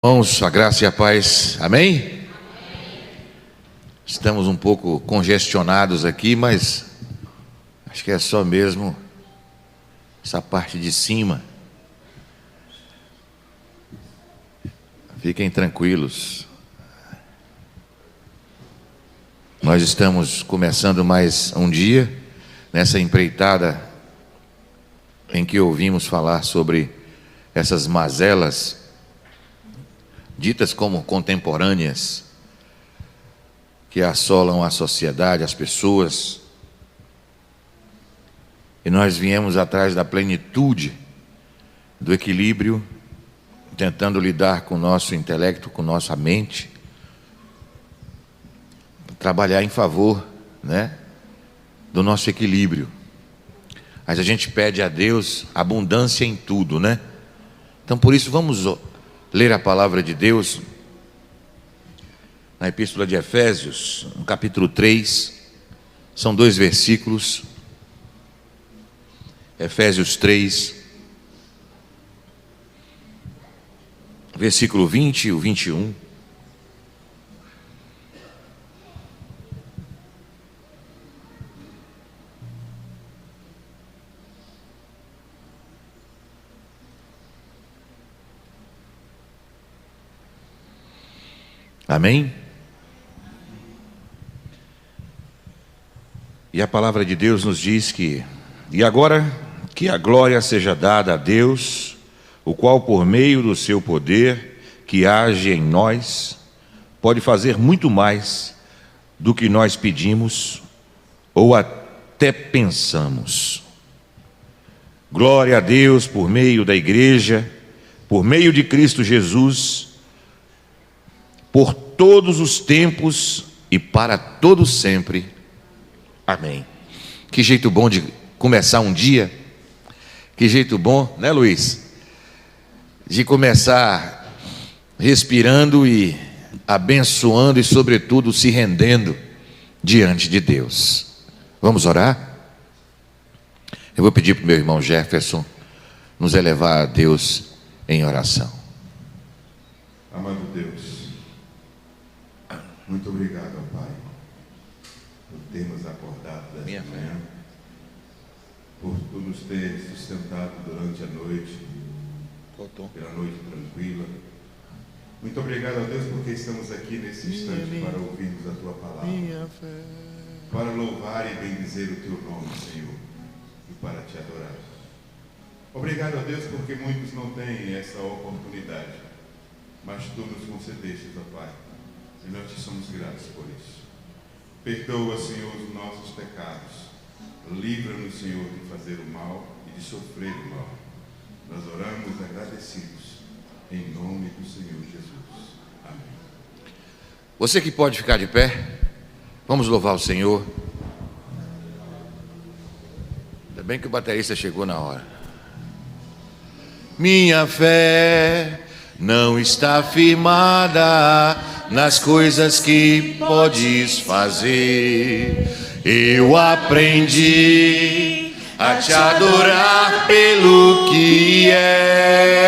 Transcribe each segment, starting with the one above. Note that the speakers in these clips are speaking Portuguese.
Irmãos, a graça e a paz, amém? Estamos um pouco congestionados aqui, mas acho que é só mesmo essa parte de cima. Fiquem tranquilos. Nós estamos começando mais um dia nessa empreitada em que ouvimos falar sobre essas mazelas ditas como contemporâneas, que assolam a sociedade, as pessoas. E nós viemos atrás da plenitude, do equilíbrio, tentando lidar com o nosso intelecto, com nossa mente, trabalhar em favor, do nosso equilíbrio. Mas a gente pede a Deus abundância em tudo, Então por isso vamos ler a palavra de Deus na Epístola de Efésios, no capítulo 3, são 2 versículos, Efésios 3, versículo 20 e o 21. Amém? E a palavra de Deus nos diz que: e agora que a glória seja dada a Deus, o qual por meio do seu poder, que age em nós, pode fazer muito mais do que nós pedimos ou até pensamos. Glória a Deus por meio da igreja, por meio de Cristo Jesus, por todos os tempos e para todo sempre. Amém. Que jeito bom de começar um dia. Que jeito bom, Luiz? De começar respirando e abençoando e, sobretudo, se rendendo diante de Deus. Vamos orar? Eu vou pedir para o meu irmão Jefferson nos elevar a Deus em oração. Amado Deus, muito obrigado, Pai, por termos acordado desta manhã, por Tu nos ter sustentado durante a noite, pela noite tranquila. Muito obrigado a Deus porque estamos aqui nesse instante para ouvirmos a Tua palavra, para louvar e bendizer o Teu nome, Senhor, e para Te adorar. Obrigado a Deus porque muitos não têm essa oportunidade, mas Tu nos concedeste, ó Pai. E nós Te somos gratos por isso. Perdoa, Senhor, os nossos pecados. Livra-nos, Senhor, de fazer o mal e de sofrer o mal. Nós oramos agradecidos, em nome do Senhor Jesus. Amém. Você que pode ficar de pé, vamos louvar o Senhor. Ainda bem que o baterista chegou na hora. Minha fé não está firmada nas coisas que podes fazer. Eu aprendi a te adorar pelo que és.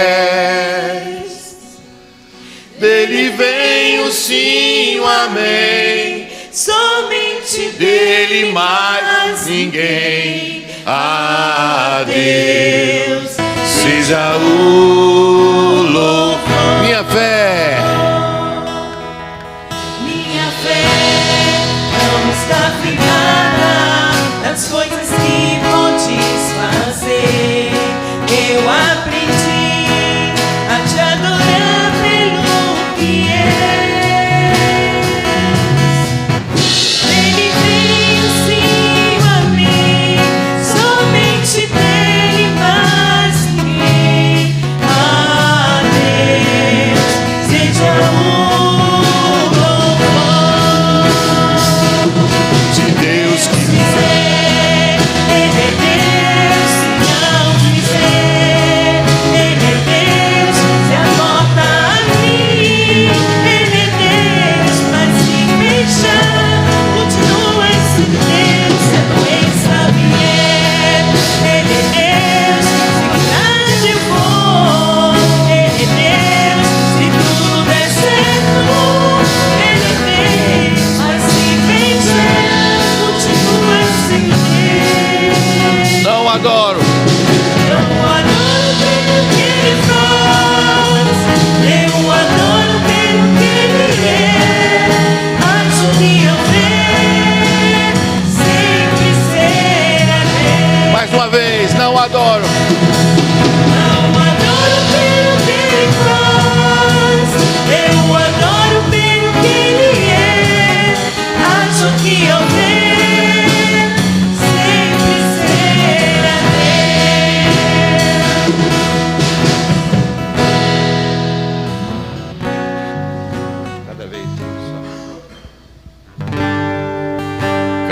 Dele vem o sim, o amém. Somente dele, mais ninguém. A Deus seja o louvor. Minha fé está firmada nas coisas que podes fazer. Eu aprendi a te adorar pelo que és. Ele vem o sim, o amém. Somente dele, mais ninguém. A Deus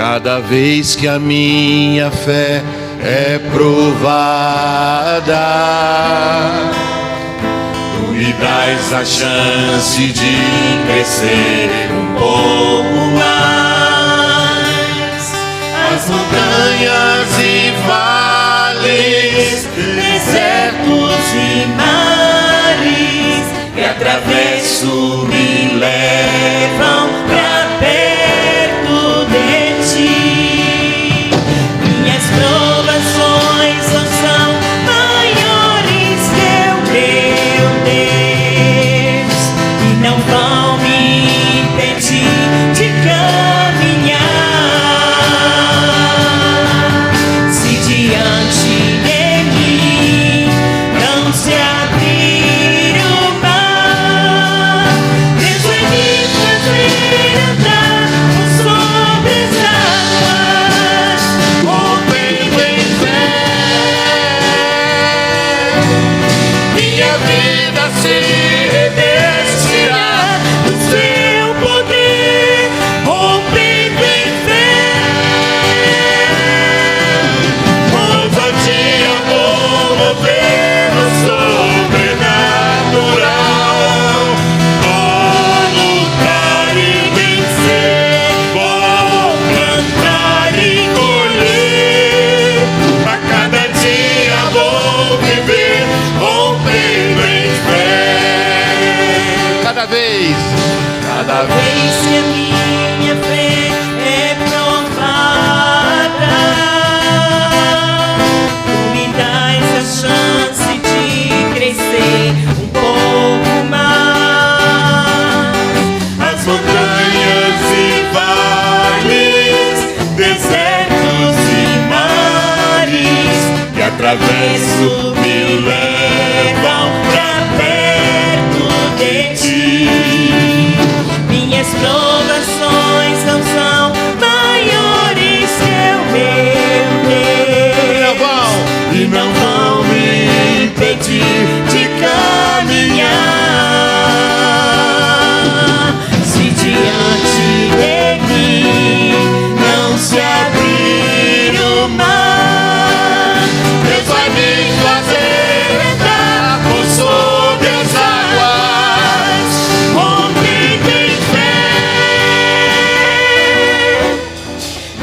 Cada vez que a minha fé é provada, tu me dás a chance de crescer um pouco mais. As montanhas e vales, desertos e mares que atravesso me levam pra perto de ti. Minhas provações não são maiores que o meu Deus e não vão me impedir de caminhar. Se diante de mim não se abrir o mar, Deus vai me fazer andar por sobre as águas. Rompendo em fé, minha vida se revestirá do seu poder. Rompendo em fé, ousadia vou mover no sobrenatural. Vou lutar e vencer, vou plantar e colher. A cada dia vou viver, rompendo em fé. Cada vez Vez que a minha fé é provada, tu me dás a chance de crescer um pouco mais. as montanhas e vales, desertos e mares que atravesso me levam pra perto de ti. Minhas provações não são maiores que o meu Deus E não vão me impedir de caminhar. Se diante de mim não se abrir o mar, Deus vai me fazer andar por sobre as águas. Rompendo em fé,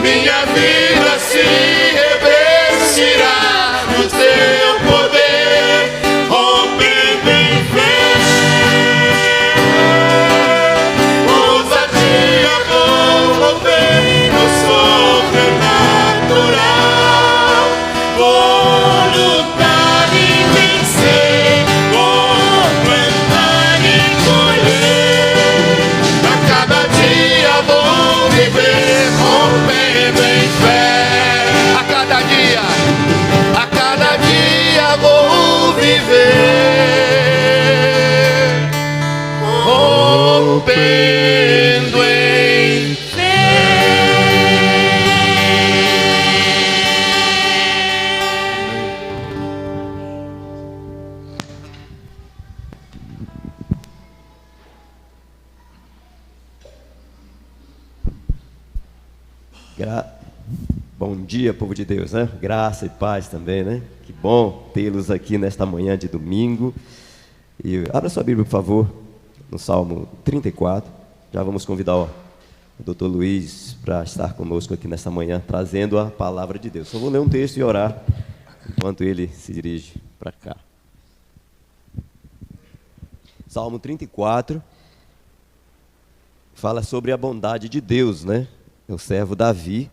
minha vida se revestirá do teu poder. Rompendo em fé, ousadia vou mover no sobrenatural. Vou lutar e vencer, vou plantar e colher. A cada dia vou viver, rompendo em fé. A cada dia vou viver, rompendo em Bom dia, povo de Deus, né? Graça e paz também, né? Que bom tê-los aqui nesta manhã de domingo. E abra sua Bíblia, por favor, no Salmo 34. Já vamos convidar o Dr. Luiz para estar conosco aqui nesta manhã, trazendo a palavra de Deus. Só vou ler um texto e orar enquanto ele se dirige para cá. Salmo 34 fala sobre a bondade de Deus, né? O servo Davi,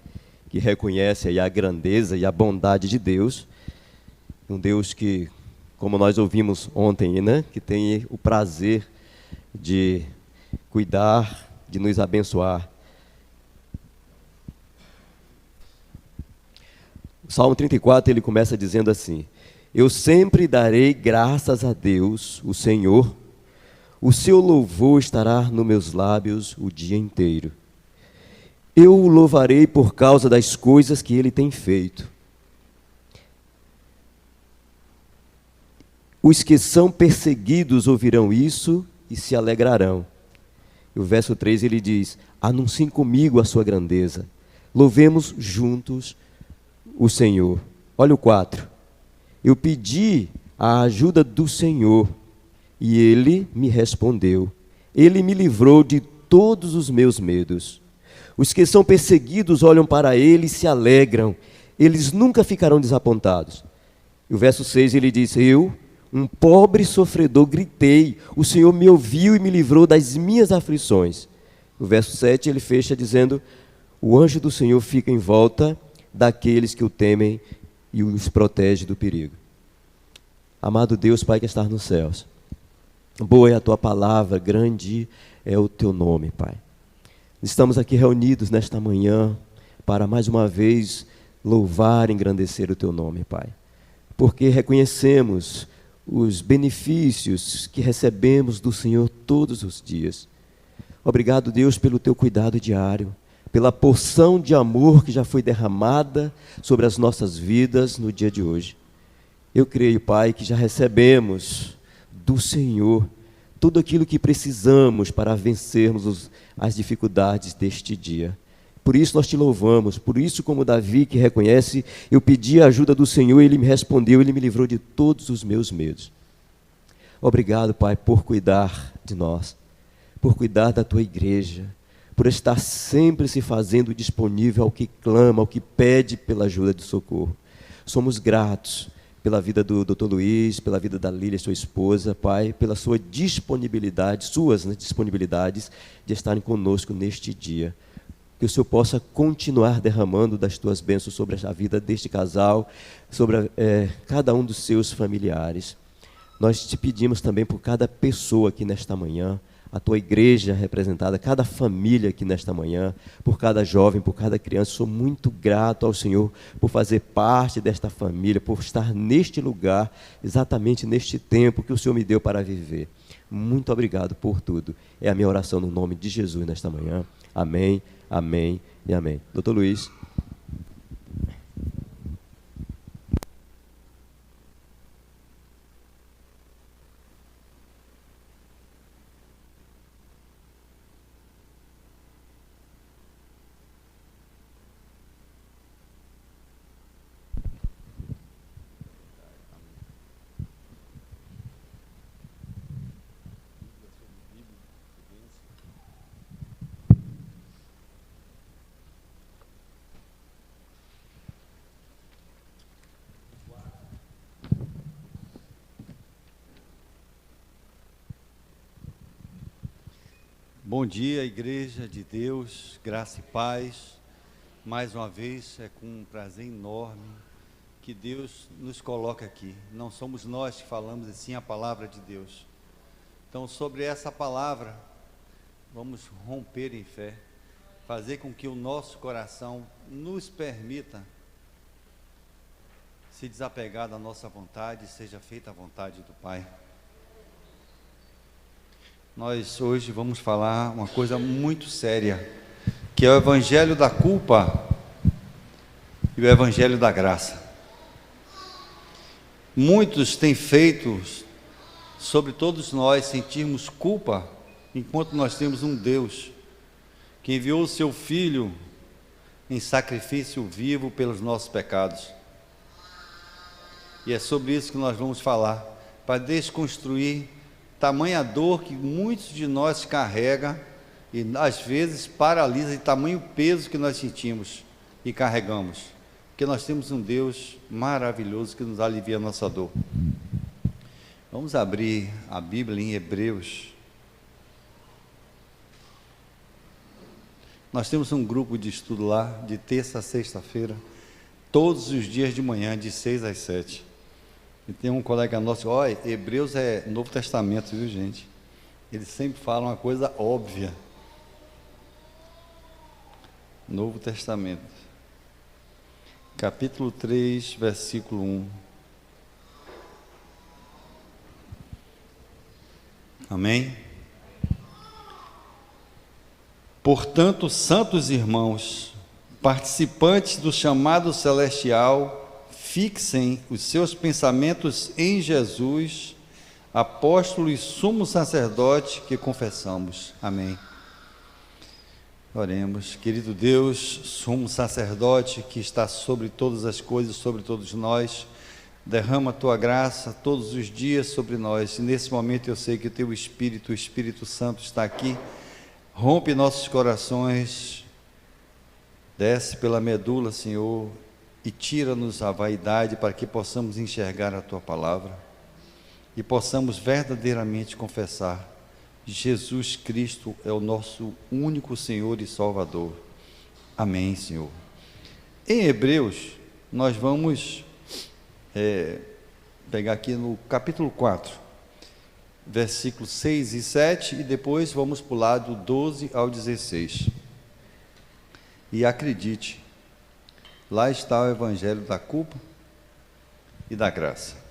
que reconhece aí a grandeza e a bondade de Deus, um Deus que, como nós ouvimos ontem, né, que tem o prazer de cuidar, de nos abençoar. O Salmo 34, ele começa dizendo assim: eu sempre darei graças a Deus, o Senhor, o seu louvor estará nos meus lábios o dia inteiro. Eu o louvarei por causa das coisas que ele tem feito. Os que são perseguidos ouvirão isso e se alegrarão. E o verso 3 ele diz: anunciem comigo a sua grandeza. Louvemos juntos o Senhor. Olha o 4. Eu pedi a ajuda do Senhor e Ele me respondeu. Ele me livrou de todos os meus medos. Os que são perseguidos olham para Ele e se alegram. Eles nunca ficarão desapontados. E o verso 6 ele diz: eu, um pobre sofredor, gritei. O Senhor me ouviu e me livrou das minhas aflições. O verso 7 ele fecha dizendo: o anjo do Senhor fica em volta daqueles que o temem e os protege do perigo. Amado Deus, Pai que estás nos céus, boa é a tua palavra, grande é o teu nome, Pai. Estamos aqui reunidos nesta manhã para mais uma vez louvar e engrandecer o teu nome, Pai, porque reconhecemos os benefícios que recebemos do Senhor todos os dias. Obrigado, Deus, pelo teu cuidado diário, pela porção de amor que já foi derramada sobre as nossas vidas no dia de hoje. Eu creio, Pai, que já recebemos do Senhor tudo aquilo que precisamos para vencermos as dificuldades deste dia. Por isso nós te louvamos, por isso, como Davi que reconhece, eu pedi a ajuda do Senhor, Ele me respondeu, Ele me livrou de todos os meus medos. Obrigado, Pai, por cuidar de nós, por cuidar da tua igreja, por estar sempre se fazendo disponível ao que clama, ao que pede pela ajuda de socorro. Somos gratos pela vida do Dr. Luiz, pela vida da Lília, sua esposa, Pai, pela sua disponibilidade, suas disponibilidades de estarem conosco neste dia. Que o Senhor possa continuar derramando das tuas bênçãos sobre a vida deste casal, sobre cada um dos seus familiares. Nós te pedimos também por cada pessoa aqui nesta manhã, a tua igreja representada, cada família aqui nesta manhã, por cada jovem, por cada criança. Sou muito grato ao Senhor por fazer parte desta família, por estar neste lugar, exatamente neste tempo que o Senhor me deu para viver. Muito obrigado por tudo. É a minha oração no nome de Jesus nesta manhã. Amém, amém e amém. Dr. Luiz. Bom dia, Igreja de Deus, graça e paz. Mais uma vez, é com um prazer enorme que Deus nos coloca aqui. Não somos nós que falamos, e sim a palavra de Deus. Então, sobre essa palavra, vamos romper em fé, fazer com que o nosso coração nos permita se desapegar da nossa vontade e seja feita a vontade do Pai. Nós hoje vamos falar uma coisa muito séria, que é o evangelho da culpa e o evangelho da graça. Muitos têm feito sobre todos nós sentirmos culpa, enquanto nós temos um Deus que enviou o seu Filho em sacrifício vivo pelos nossos pecados. E é sobre isso que nós vamos falar, para desconstruir tamanha dor que muitos de nós carrega e às vezes paralisa de tamanho peso que nós sentimos e carregamos, porque nós temos um Deus maravilhoso que nos alivia a nossa dor. Vamos abrir a Bíblia em Hebreus. Nós temos um grupo de estudo lá, de terça a sexta-feira, todos os dias de manhã, de 6 às 7. E tem um colega nosso, olha, Hebreus é Novo Testamento, viu, gente? Eles sempre falam uma coisa óbvia. Novo Testamento. Capítulo 3, versículo 1. Amém? Portanto, santos irmãos, participantes do chamado celestial, fixem os seus pensamentos em Jesus, apóstolo e sumo sacerdote que confessamos. Amém. Oremos. Querido Deus, sumo sacerdote que está sobre todas as coisas, sobre todos nós, derrama a tua graça todos os dias sobre nós. E nesse momento eu sei que o teu Espírito, o Espírito Santo está aqui, rompe nossos corações, desce pela medula, Senhor, e tira-nos a vaidade para que possamos enxergar a tua palavra e possamos verdadeiramente confessar: Jesus Cristo é o nosso único Senhor e Salvador. Amém, Senhor. Em Hebreus, nós vamos pegar aqui no capítulo 4, versículos 6 e 7, e depois vamos pular do 12 ao 16. E acredite, lá está o evangelho da culpa e da graça.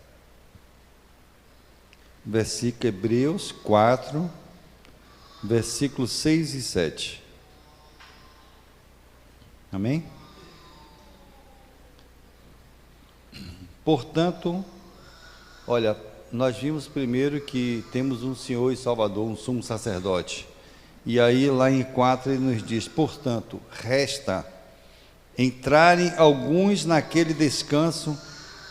Versículo Hebreus 4, versículos 6 e 7. Amém? Portanto, olha, nós vimos primeiro que temos um Senhor e Salvador, um sumo sacerdote. E aí lá em 4 ele nos diz: portanto, resta entrarem alguns naquele descanso,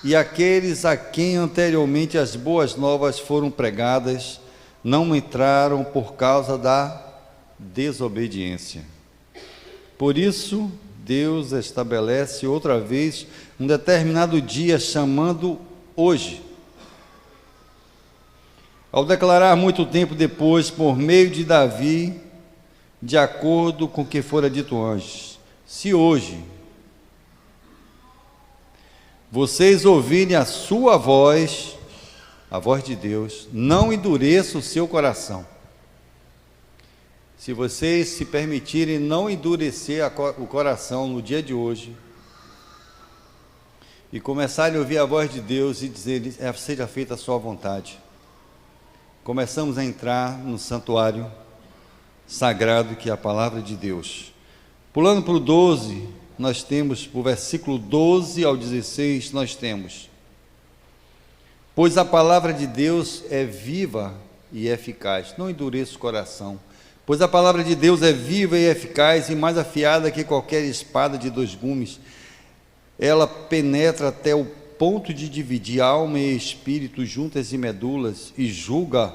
e aqueles a quem anteriormente as boas novas foram pregadas, não entraram por causa da desobediência. Por isso, Deus estabelece outra vez um determinado dia, chamando hoje. Ao declarar muito tempo depois, por meio de Davi, de acordo com o que fora dito antes: se hoje vocês ouvirem a sua voz, a voz de Deus, não endureça o seu coração. Se vocês se permitirem não endurecer o coração no dia de hoje, e começarem a ouvir a voz de Deus e dizer: seja feita a sua vontade, começamos a entrar no santuário sagrado que é a palavra de Deus. Pulando para o 12, nós temos, o versículo 12 ao 16, nós temos: pois a palavra de Deus é viva e eficaz. Não endureça o coração. Pois a palavra de Deus é viva e eficaz, e mais afiada que qualquer espada de 2 gumes. Ela penetra até o ponto de dividir alma e espírito, juntas e medulas, e julga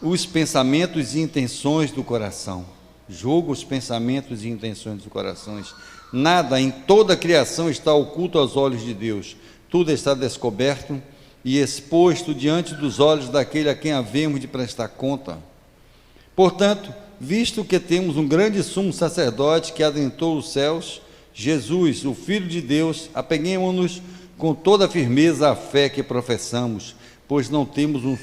os pensamentos e intenções do coração. Julga os pensamentos e intenções dos corações. Nada em toda a criação está oculto aos olhos de Deus. Tudo está descoberto e exposto diante dos olhos daquele a quem havemos de prestar conta. Portanto, visto que temos um grande sumo sacerdote que adentrou os céus, Jesus, o Filho de Deus, apeguemo-nos com toda a firmeza à fé que professamos, pois não temos um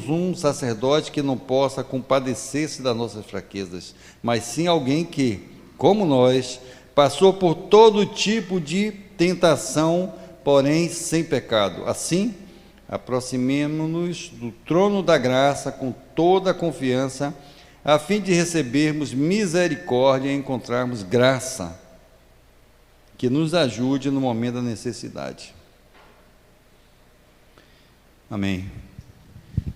sumo sacerdote que não possa compadecer-se das nossas fraquezas, mas sim alguém que, como nós, passou por todo tipo de tentação, porém sem pecado. Assim, aproximemo-nos do trono da graça com toda a confiança, a fim de recebermos misericórdia e encontrarmos graça que nos ajude no momento da necessidade. Amém.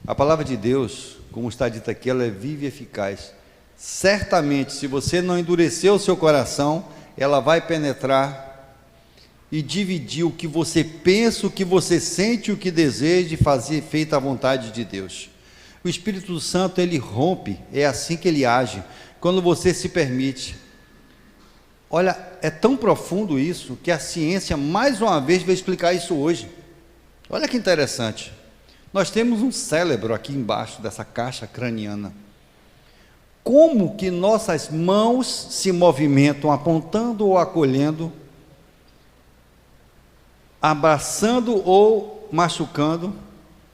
A palavra de Deus, como está dito aqui, ela é viva e eficaz. Certamente, se você não endurecer o seu coração, ela vai penetrar e dividir o que você pensa, o que você sente, o que deseja, e fazer feita a vontade de Deus. O Espírito Santo, ele rompe, é assim que ele age, quando você se permite. Olha, é tão profundo isso, que a ciência, mais uma vez, vai explicar isso hoje. Olha que interessante. Nós temos um cérebro aqui embaixo dessa caixa craniana. Como que nossas mãos se movimentam, apontando ou acolhendo, abraçando ou machucando,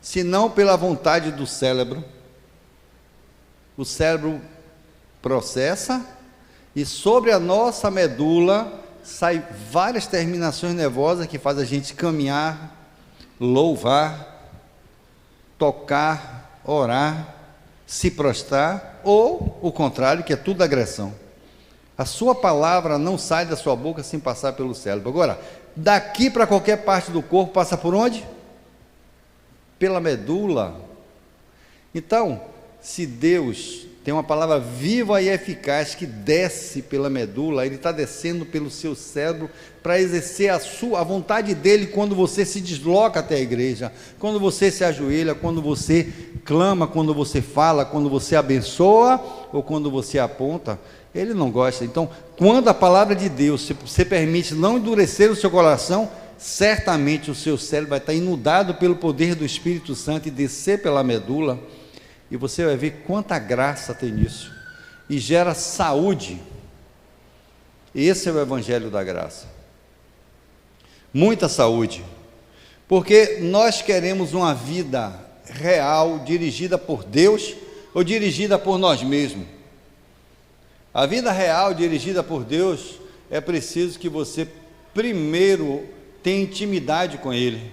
se não pela vontade do cérebro? O cérebro processa, e sobre a nossa medula saem várias terminações nervosas que fazem a gente caminhar, louvar, tocar, orar, se prostrar, ou o contrário, que é tudo agressão. A sua palavra não sai da sua boca sem passar pelo cérebro. Agora, daqui para qualquer parte do corpo, passa por onde? Pela medula. Então, se Deus tem uma palavra viva e eficaz que desce pela medula, ele está descendo pelo seu cérebro para exercer a vontade dele quando você se desloca até a igreja, quando você se ajoelha, quando você clama, quando você fala, quando você abençoa ou quando você aponta. Ele não gosta. Então, quando a palavra de Deus você permite não endurecer o seu coração, certamente o seu cérebro vai estar inundado pelo poder do Espírito Santo e descer pela medula. E você vai ver quanta graça tem nisso. E gera saúde. Esse é o Evangelho da Graça. Muita saúde. Porque nós queremos uma vida real, dirigida por Deus ou dirigida por nós mesmos. A vida real, dirigida por Deus, é preciso que você primeiro tenha intimidade com Ele.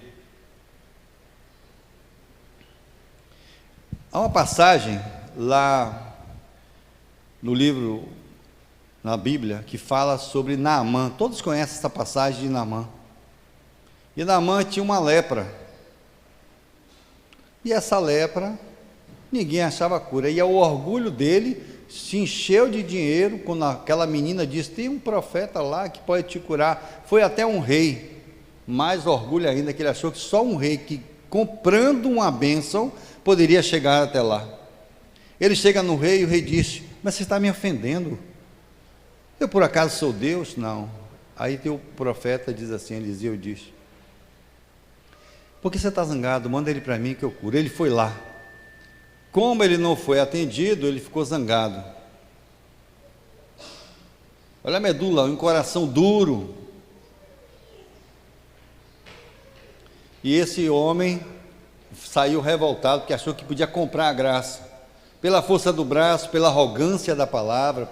Há uma passagem lá no livro, na Bíblia, que fala sobre Naamã. Todos conhecem essa passagem de Naamã. E Naamã tinha uma lepra. E essa lepra, ninguém achava cura. E o orgulho dele se encheu de dinheiro quando aquela menina disse: tem um profeta lá que pode te curar. Foi até um rei. Mais orgulho ainda, que ele achou que só um rei que, comprando uma bênção, poderia chegar até lá. Ele chega no rei e o rei disse: mas você está me ofendendo, eu por acaso sou Deus? Não. Aí tem o profeta, diz assim, Eliseu diz: por que você está zangado? Manda ele para mim que eu curo. Ele foi lá. Como ele não foi atendido, ele ficou zangado. Olha a medula, um coração duro. E esse homem saiu revoltado, porque achou que podia comprar a graça, pela força do braço, pela arrogância da palavra,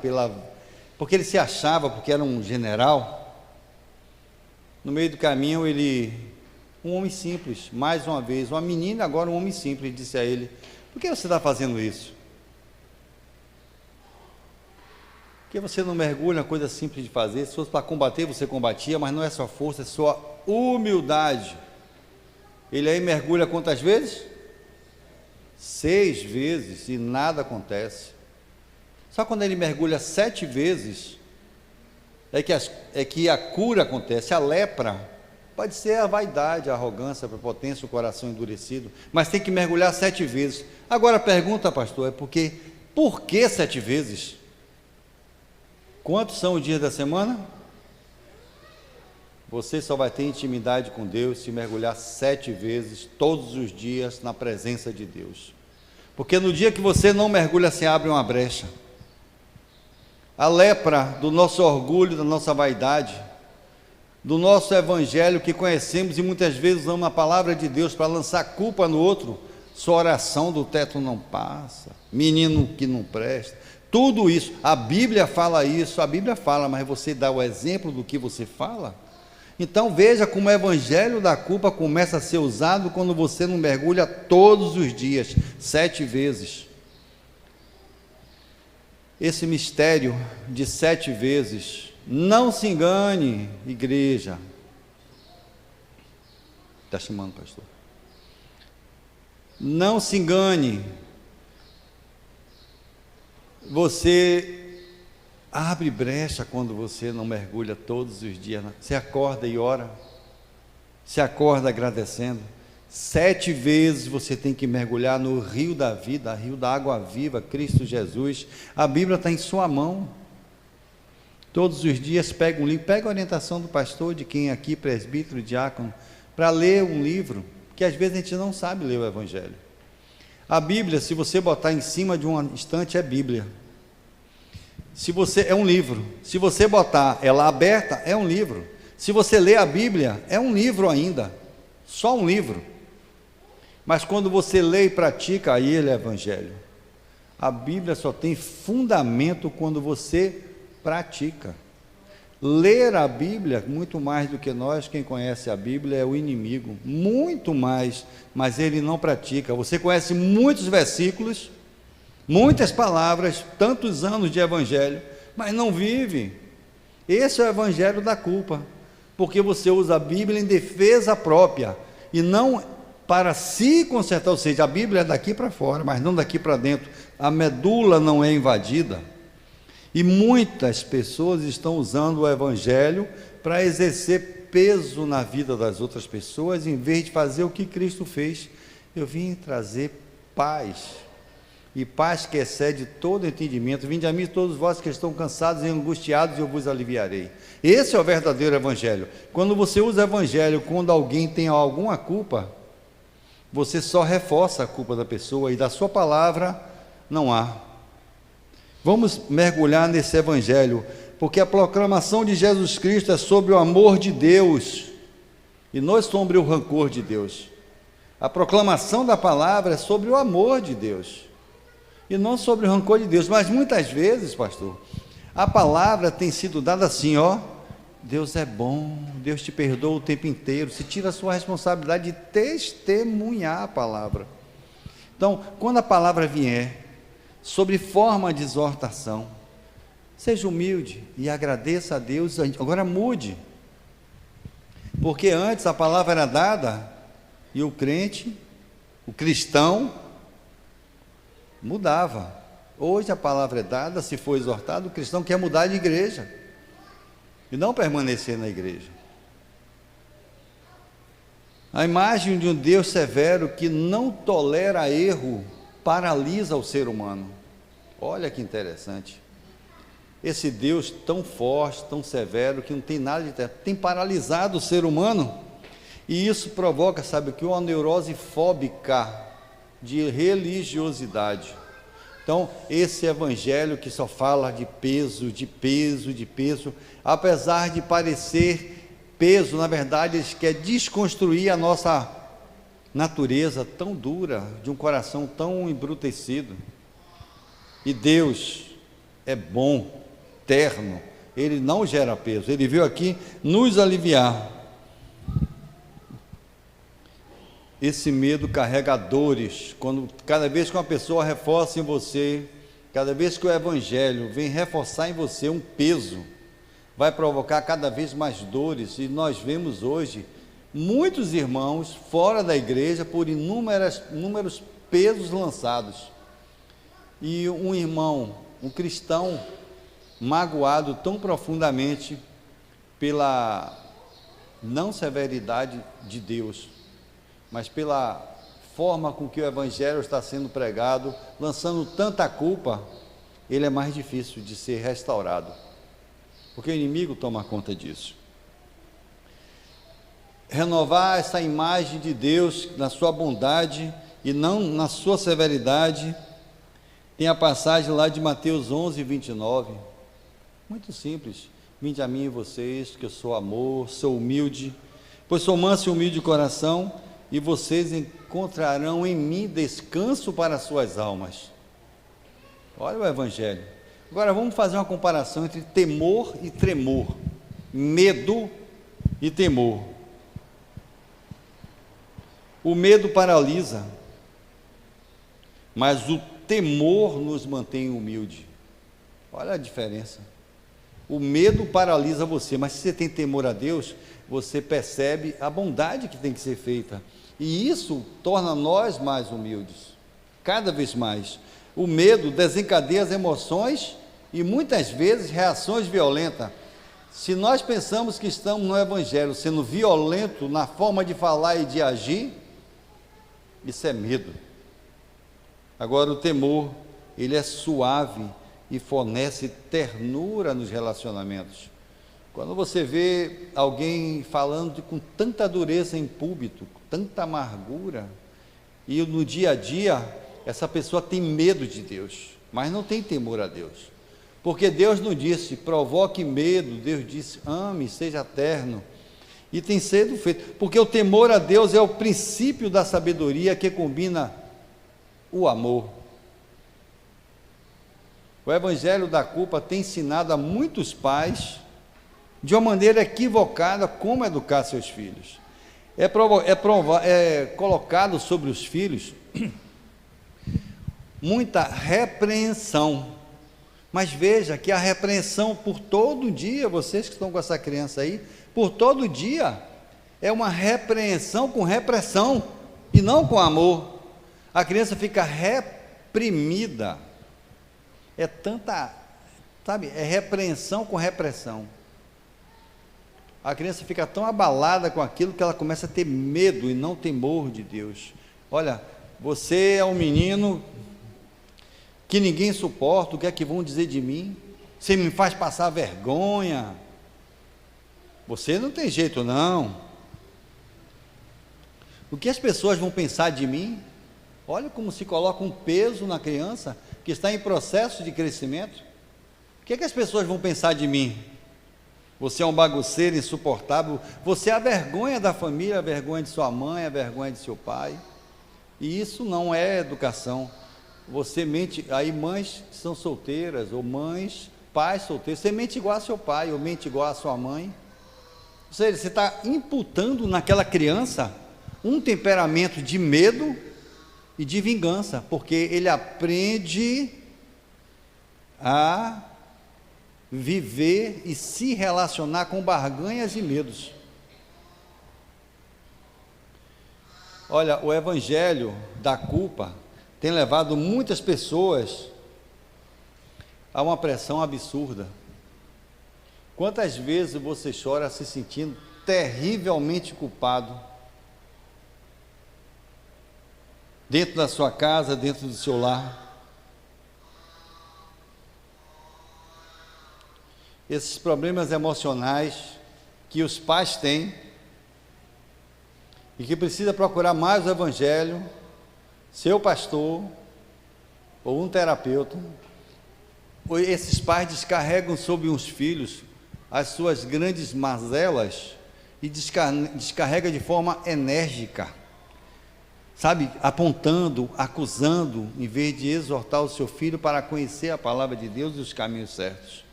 porque ele se achava, porque era um general. No meio do caminho, um homem simples, mais uma vez, uma menina, agora um homem simples, disse a ele: por que você está fazendo isso? Por que você não mergulha na coisa simples de fazer? Se fosse para combater, você combatia, mas não é sua força, é sua humildade. Ele aí mergulha quantas vezes? 6 vezes e nada acontece. Só quando ele mergulha 7 vezes é que a cura acontece. A lepra pode ser a vaidade, a arrogância, a prepotência, o coração endurecido, mas tem que mergulhar 7 vezes. Agora a pergunta, pastor, é por que 7 vezes? Quantos são os dias da semana? Você só vai ter intimidade com Deus se mergulhar 7 vezes, todos os dias, na presença de Deus. Porque no dia que você não mergulha, se abre uma brecha. A lepra do nosso orgulho, da nossa vaidade, do nosso evangelho que conhecemos e muitas vezes usamos a palavra de Deus para lançar culpa no outro. Sua oração do teto não passa, menino que não presta, tudo isso. A Bíblia fala isso, a Bíblia fala, mas você dá o exemplo do que você fala? Então veja como o evangelho da culpa começa a ser usado quando você não mergulha todos os dias, 7 vezes. Esse mistério de 7 vezes, não se engane, igreja. Está chamando, pastor? Não se engane. Você abre brecha quando você não mergulha todos os dias. Você acorda e ora. Você acorda agradecendo. 7 vezes você tem que mergulhar no rio da vida, rio da água viva, Cristo Jesus. A Bíblia está em sua mão. Todos os dias pega um livro, pega a orientação do pastor, de quem aqui, presbítero, diácono, para ler um livro, que às vezes a gente não sabe ler o Evangelho. A Bíblia, se você botar em cima de uma estante, é Bíblia. É um livro. Se você botar ela aberta, é um livro. Se você ler a Bíblia, é um livro ainda. Só um livro. Mas quando você lê e pratica, aí ele é Evangelho. A Bíblia só tem fundamento quando você pratica. Ler a Bíblia, muito mais do que nós, quem conhece a Bíblia é o inimigo, muito mais, mas ele não pratica. Você conhece muitos versículos, muitas palavras, tantos anos de Evangelho, mas não vive. Esse é o Evangelho da culpa, porque você usa a Bíblia em defesa própria, e não para se consertar, ou seja, a Bíblia é daqui para fora, mas não daqui para dentro. A medula não é invadida. E muitas pessoas estão usando o Evangelho para exercer peso na vida das outras pessoas, em vez de fazer o que Cristo fez. Eu vim trazer paz, e paz que excede todo entendimento. Vinde a mim todos vós que estão cansados e angustiados, e eu vos aliviarei. Esse é o verdadeiro Evangelho. Quando você usa o Evangelho, quando alguém tem alguma culpa, você só reforça a culpa da pessoa, e da sua palavra não há. Vamos mergulhar nesse Evangelho, porque a proclamação de Jesus Cristo é sobre o amor de Deus, e não sobre o rancor de Deus. A proclamação da palavra é sobre o amor de Deus, e não sobre o rancor de Deus. Mas muitas vezes, pastor, a palavra tem sido dada assim, ó: Deus é bom, Deus te perdoa o tempo inteiro. Se tira a sua responsabilidade de testemunhar a palavra. Então, quando a palavra vier sobre forma de exortação, seja humilde e agradeça a Deus. Agora mude, porque antes a palavra era dada e o crente, o cristão, mudava. Hoje a palavra é dada, se for exortado, o cristão quer mudar de igreja e não permanecer na igreja. A imagem de um Deus severo que não tolera erro paralisa o ser humano. Olha que interessante. Esse Deus tão forte, tão severo, que não tem nada de terra, tem paralisado o ser humano, e isso provoca, sabe o que? Uma neurose fóbica de religiosidade. Então, esse evangelho que só fala de peso, de peso, de peso, apesar de parecer peso, na verdade, ele quer desconstruir a nossa natureza tão dura, de um coração tão embrutecido. E Deus é bom, terno, Ele não gera peso, Ele veio aqui nos aliviar. Esse medo carrega dores. Cada vez que uma pessoa reforça em você, cada vez que o Evangelho vem reforçar em você um peso, vai provocar cada vez mais dores. E nós vemos hoje muitos irmãos fora da igreja por inúmeros pesos lançados. E um irmão, um cristão, magoado tão profundamente pela não severidade de Deus, mas pela forma com que o Evangelho está sendo pregado, lançando tanta culpa, ele é mais difícil de ser restaurado, porque o inimigo toma conta disso. Renovar essa imagem de Deus na sua bondade e não na sua severidade. Tem a passagem lá de Mateus 11, 29, muito simples: vinde a mim vocês, que eu sou amor, sou humilde, pois sou manso e humilde de coração, e vocês encontrarão em mim descanso para as suas almas. Olha o Evangelho. Agora vamos fazer uma comparação entre temor e tremor, medo e temor. O medo paralisa, mas o temor nos mantém humilde. Olha a diferença. O medo paralisa você, mas se você tem temor a Deus, você percebe a bondade que tem que ser feita, e isso torna nós mais humildes, cada vez mais. O medo desencadeia as emoções e muitas vezes reações violentas. Se nós pensamos que estamos no Evangelho sendo violento na forma de falar e de agir, isso é medo. Agora o temor, ele é suave e fornece ternura nos relacionamentos. Quando você vê alguém falando com tanta dureza em púlpito, com tanta amargura, e no dia a dia, essa pessoa tem medo de Deus, mas não tem temor a Deus. Porque Deus não disse, provoque medo, Deus disse, ame, seja terno. E tem sido feito, porque o temor a Deus é o princípio da sabedoria que combina o amor. O Evangelho da culpa tem ensinado a muitos pais, de uma maneira equivocada, como educar seus filhos. É colocado sobre os filhos muita repreensão, mas veja que a repreensão por todo dia, vocês que estão com essa criança aí, por todo dia, é uma repreensão com repressão, e não com amor. A criança fica reprimida. É tanta, sabe, é repreensão com repressão. A criança fica tão abalada com aquilo que ela começa a ter medo e não temor de Deus. Olha, você é um menino que ninguém suporta, o que é que vão dizer de mim? Você me faz passar vergonha. Você não tem jeito não. O que as pessoas vão pensar de mim? Olha como se coloca um peso na criança que está em processo de crescimento. O que é que as pessoas vão pensar de mim? Você é um bagunceiro insuportável, você é a vergonha da família, a vergonha de sua mãe, a vergonha de seu pai. E isso não é educação. Você mente, aí mães que são solteiras, ou mães, pais solteiros, você mente igual a seu pai, ou mente igual a sua mãe. Ou seja, você está imputando naquela criança um temperamento de medo e de vingança, porque ele aprende a viver e se relacionar com barganhas e medos. Olha, o evangelho da culpa tem levado muitas pessoas a uma pressão absurda. Quantas vezes você chora se sentindo terrivelmente culpado? Dentro da sua casa, dentro do seu lar. Esses problemas emocionais que os pais têm e que precisa procurar mais o evangelho, seu pastor ou um terapeuta. Ou esses pais descarregam sobre os filhos as suas grandes mazelas e descarrega de forma enérgica, sabe, apontando, acusando, em vez de exortar o seu filho para conhecer a palavra de Deus e os caminhos certos.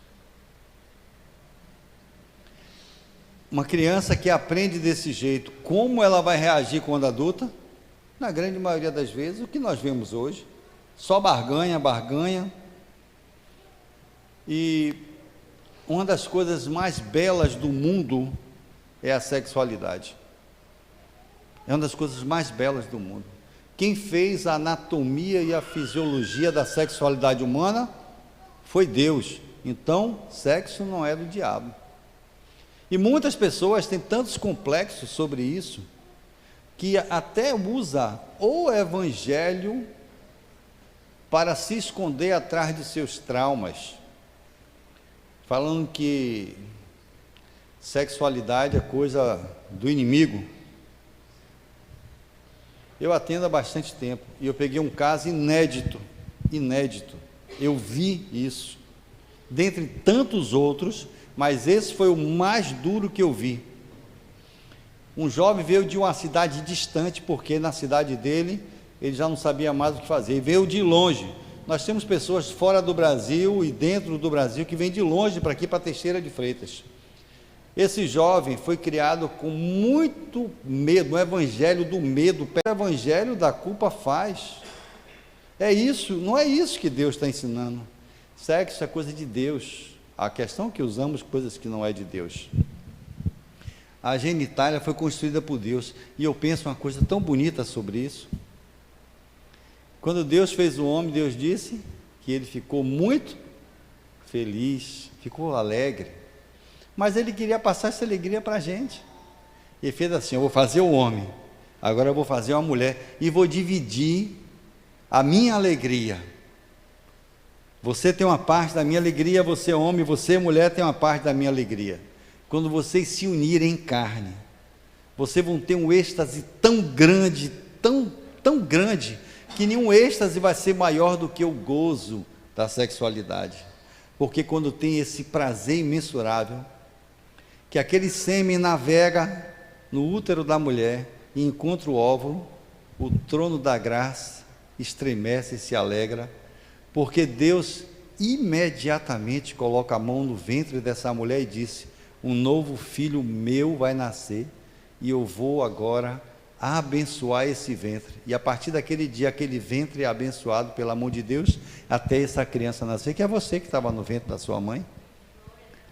Uma criança que aprende desse jeito, como ela vai reagir quando adulta? Na grande maioria das vezes, o que nós vemos hoje, só barganha, barganha. E uma das coisas mais belas do mundo é a sexualidade. É uma das coisas mais belas do mundo. Quem fez a anatomia e a fisiologia da sexualidade humana foi Deus. Então, sexo não é do diabo. E muitas pessoas têm tantos complexos sobre isso, que até usa o evangelho para se esconder atrás de seus traumas, falando que sexualidade é coisa do inimigo. Eu atendo há bastante tempo, e eu peguei um caso inédito, eu vi isso, dentre tantos outros, mas esse foi o mais duro que eu vi. Um jovem veio de uma cidade distante, porque na cidade dele, ele já não sabia mais o que fazer, ele veio de longe. Nós temos pessoas fora do Brasil e dentro do Brasil que vêm de longe para aqui, para Teixeira de Freitas. Esse jovem foi criado com muito medo, um evangelho do medo, o evangelho da culpa faz. É isso, não é isso que Deus está ensinando. Sexo é coisa de Deus. A questão é que usamos coisas que não é de Deus. A genitália foi construída por Deus, e eu penso uma coisa tão bonita sobre isso. Quando Deus fez o homem, Deus disse que ele ficou muito feliz, ficou alegre, mas ele queria passar essa alegria para a gente. Ele fez assim: eu vou fazer o homem, agora eu vou fazer uma mulher, e vou dividir a minha alegria. Você tem uma parte da minha alegria, você é homem, você mulher tem uma parte da minha alegria. Quando vocês se unirem em carne, vocês vão ter um êxtase tão grande, tão grande, que nenhum êxtase vai ser maior do que o gozo da sexualidade. Porque quando tem esse prazer imensurável, que aquele sêmen navega no útero da mulher e encontra o óvulo, o trono da graça estremece e se alegra, porque Deus imediatamente coloca a mão no ventre dessa mulher e disse: um novo filho meu vai nascer, e eu vou agora abençoar esse ventre. E a partir daquele dia, aquele ventre é abençoado pela mão de Deus, até essa criança nascer, que é você que estava no ventre da sua mãe.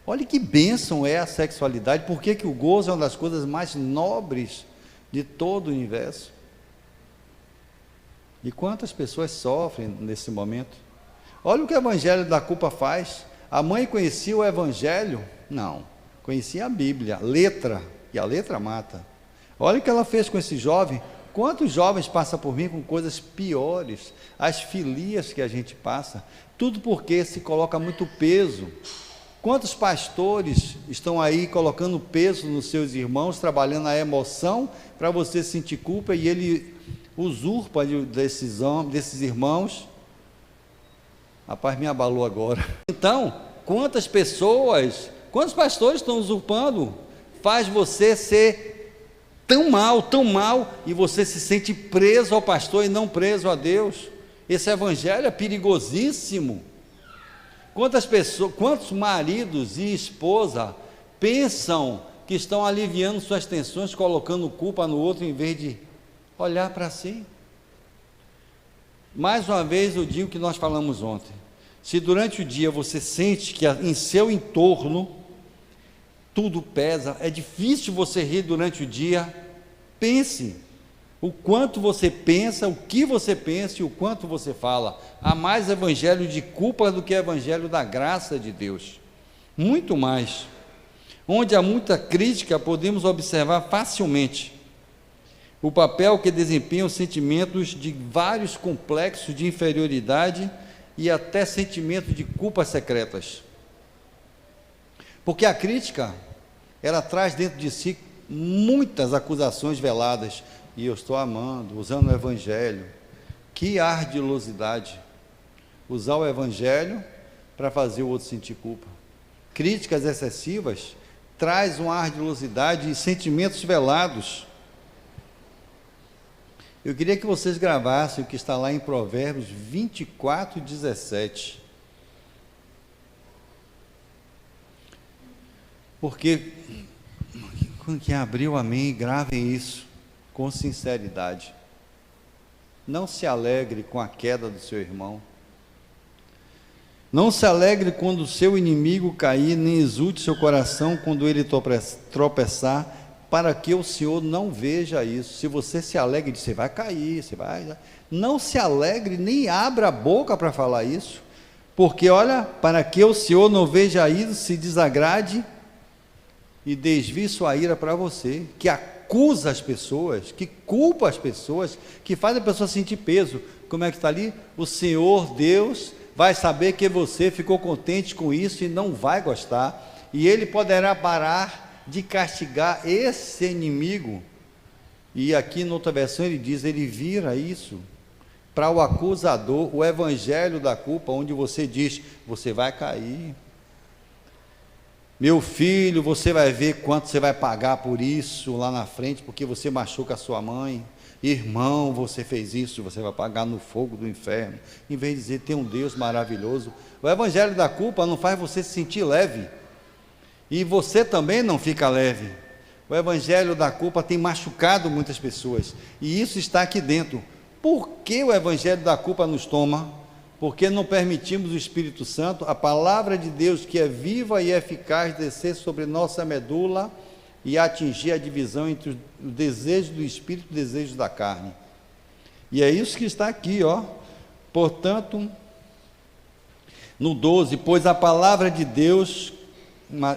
Olha que bênção é a sexualidade, porque que o gozo é uma das coisas mais nobres de todo o universo. E quantas pessoas sofrem nesse momento? Olha o que o evangelho da culpa faz. A mãe conhecia o evangelho? Não. Conhecia a Bíblia, letra, e a letra mata. Olha o que ela fez com esse jovem. Quantos jovens passam por mim com coisas piores? As filias que a gente passa, tudo porque se coloca muito peso. Quantos pastores estão aí colocando peso nos seus irmãos, trabalhando a emoção para você sentir culpa, e ele usurpa desses irmãos? Rapaz, me abalou agora. Então, quantas pessoas, quantos pastores estão usurpando? Faz você ser tão mal, e você se sente preso ao pastor e não preso a Deus. Esse evangelho é perigosíssimo. Quantas pessoas, quantos maridos e esposa pensam que estão aliviando suas tensões, colocando culpa no outro, em vez de olhar para si? Mais uma vez eu digo o que nós falamos ontem. Se durante o dia você sente que em seu entorno tudo pesa, é difícil você rir durante o dia, pense o quanto você pensa, o que você pensa e o quanto você fala. Há mais evangelho de culpa do que evangelho da graça de Deus, muito mais. Onde há muita crítica, podemos observar facilmente o papel que desempenham sentimentos de vários complexos de inferioridade e até sentimentos de culpas secretas. Porque a crítica, ela traz dentro de si muitas acusações veladas. E eu estou amando, usando o evangelho. Que ardilosidade! Usar o evangelho para fazer o outro sentir culpa. Críticas excessivas traz uma ardilosidade e sentimentos velados. Eu queria que vocês gravassem o que está lá em Provérbios 24:17. Porque quem abriu a mim, gravem isso com sinceridade. Não se alegre com a queda do seu irmão. Não se alegre quando o seu inimigo cair, nem exulte seu coração quando ele tropeçar, para que o Senhor não veja isso. Se você se alegre, você vai cair, você vai... Não se alegre, nem abra a boca para falar isso, porque olha, para que o Senhor não veja isso, se desagrade e desvie sua ira para você, que acusa as pessoas, que culpa as pessoas, que faz a pessoa sentir peso. Como é que está ali? O Senhor Deus vai saber que você ficou contente com isso e não vai gostar, e Ele poderá parar de castigar esse inimigo. E aqui na outra versão ele diz, ele vira isso para o acusador, o evangelho da culpa, onde você diz, você vai cair. Meu filho, você vai ver quanto você vai pagar por isso lá na frente, porque você machuca a sua mãe. Irmão, você fez isso, você vai pagar no fogo do inferno. Em vez de dizer, tem um Deus maravilhoso. O evangelho da culpa não faz você se sentir leve. E você também não fica leve. O evangelho da culpa tem machucado muitas pessoas. E isso está aqui dentro. Por que o evangelho da culpa nos toma? Porque não permitimos o Espírito Santo, a palavra de Deus, que é viva e eficaz, descer sobre nossa medula e atingir a divisão entre o desejo do Espírito e o desejo da carne. E é isso que está aqui, ó. Portanto, no 12, pois a palavra de Deus,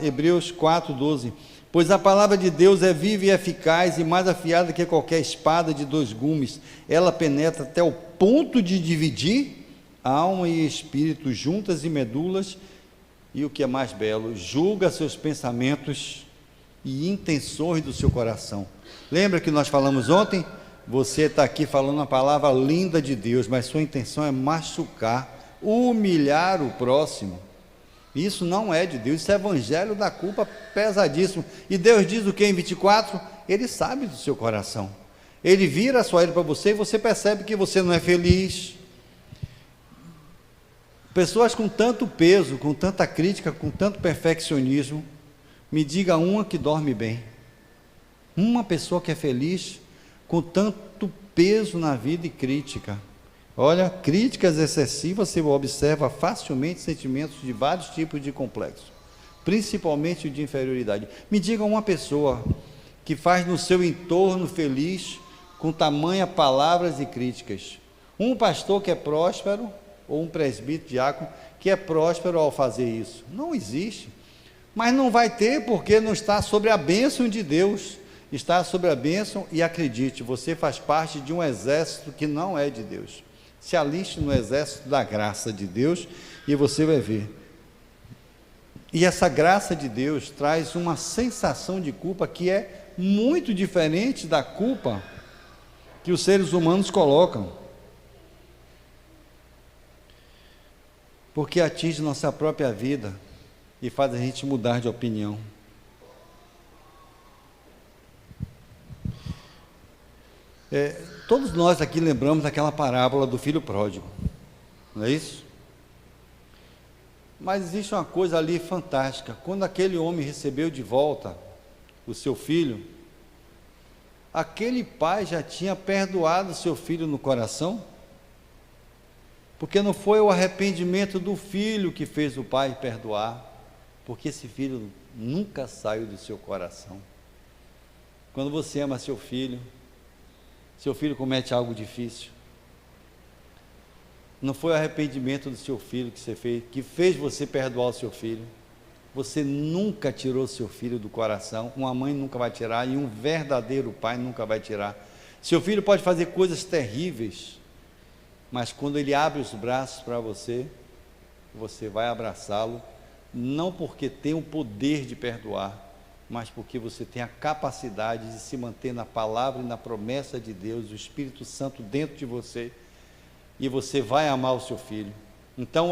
Hebreus 4:12, pois a palavra de Deus é viva e eficaz e mais afiada que qualquer espada de 2 gumes. Ela penetra até o ponto de dividir alma e espírito, juntas e medulas, e o que é mais belo, julga seus pensamentos e intenções do seu coração. Lembra que nós falamos ontem? Você está aqui falando uma palavra linda de Deus, mas sua intenção é machucar, humilhar o próximo. Isso não é de Deus, isso é evangelho da culpa pesadíssimo. E Deus diz o que em 24? Ele sabe do seu coração. Ele vira a sua ira para você e você percebe que você não é feliz. Pessoas com tanto peso, com tanta crítica, com tanto perfeccionismo, me diga uma que dorme bem. Uma pessoa que é feliz com tanto peso na vida e crítica. Olha, críticas excessivas, você observa facilmente sentimentos de vários tipos de complexo, principalmente o de inferioridade. Me diga uma pessoa que faz no seu entorno feliz com tamanha palavras e críticas. Um pastor que é próspero, ou um presbítero, diácono, que é próspero ao fazer isso. Não existe. Mas não vai ter porque não está sobre a bênção de Deus. Está sobre a bênção e acredite, você faz parte de um exército que não é de Deus. Se aliste no exército da graça de Deus e você vai ver. E essa graça de Deus traz uma sensação de culpa que é muito diferente da culpa que os seres humanos colocam. Porque atinge nossa própria vida e faz a gente mudar de opinião. Todos nós aqui lembramos daquela parábola do filho pródigo, não é isso? Mas existe uma coisa ali fantástica. Quando aquele homem recebeu de volta o seu filho, aquele pai já tinha perdoado seu filho no coração, porque não foi o arrependimento do filho que fez o pai perdoar, porque esse filho nunca saiu do seu coração. Quando você ama seu filho comete algo difícil, não foi o arrependimento do seu filho que fez você perdoar o seu filho. Você nunca tirou seu filho do coração, uma mãe nunca vai tirar e um verdadeiro pai nunca vai tirar. Seu filho pode fazer coisas terríveis, mas quando ele abre os braços para você, você vai abraçá-lo, não porque tem o poder de perdoar, mas porque você tem a capacidade de se manter na palavra e na promessa de Deus, o Espírito Santo dentro de você, e você vai amar o seu filho. Então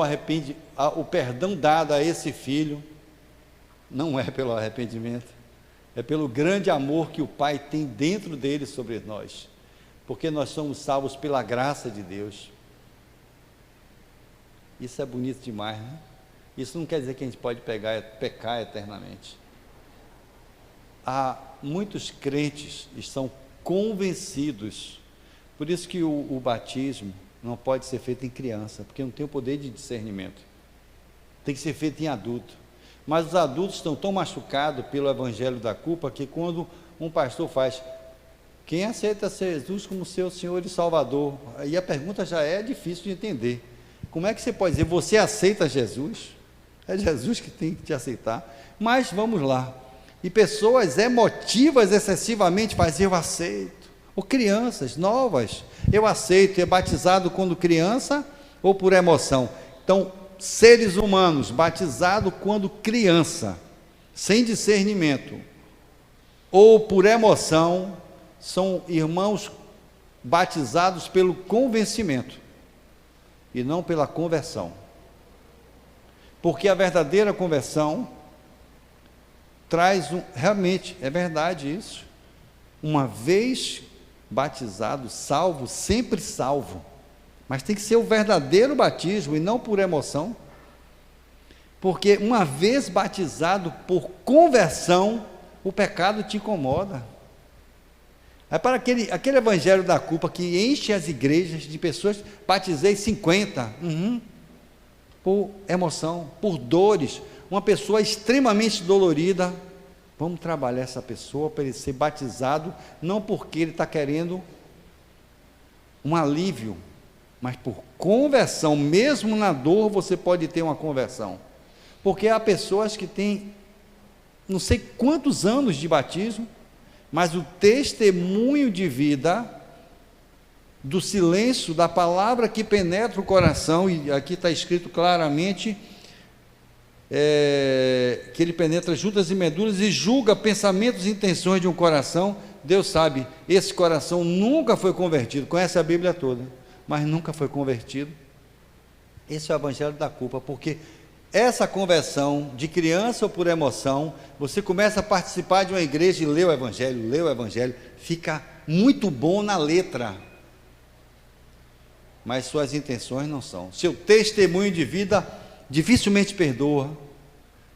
o perdão dado a esse filho não é pelo arrependimento, é pelo grande amor que o Pai tem dentro dele sobre nós, porque nós somos salvos pela graça de Deus. Isso é bonito demais, né? Isso não quer dizer que a gente pode pecar eternamente. Há muitos crentes que estão convencidos, por isso que o batismo não pode ser feito em criança, porque não tem o poder de discernimento, tem que ser feito em adulto. Mas os adultos estão tão machucados pelo evangelho da culpa, que quando um pastor faz, quem aceita Jesus como seu Senhor e Salvador, aí a pergunta já é difícil de entender. Como é que você pode dizer, você aceita Jesus? É Jesus que tem que te aceitar. Mas vamos lá, e pessoas emotivas excessivamente fazem, eu aceito. Ou crianças novas, eu aceito, é batizado quando criança ou por emoção. Então, seres humanos batizados quando criança, sem discernimento, ou por emoção, são irmãos batizados pelo convencimento e não pela conversão. Porque a verdadeira conversão traz realmente, é verdade isso, uma vez batizado, salvo, sempre salvo, mas tem que ser o verdadeiro batismo e não por emoção, porque uma vez batizado por conversão, o pecado te incomoda. É para aquele evangelho da culpa que enche as igrejas de pessoas, batizei 50, por emoção, por dores, uma pessoa extremamente dolorida, vamos trabalhar essa pessoa para ele ser batizado, não porque ele está querendo um alívio, mas por conversão. Mesmo na dor você pode ter uma conversão, porque há pessoas que têm não sei quantos anos de batismo, mas o testemunho de vida, do silêncio, da palavra que penetra o coração, e aqui está escrito claramente, que ele penetra juntas e medulas e julga pensamentos e intenções de um coração. Deus sabe, esse coração nunca foi convertido, conhece a Bíblia toda, mas nunca foi convertido. Esse é o evangelho da culpa, porque essa conversão, de criança ou por emoção, você começa a participar de uma igreja e lê o evangelho, fica muito bom na letra, mas suas intenções não são. Seu testemunho de vida dificilmente perdoa,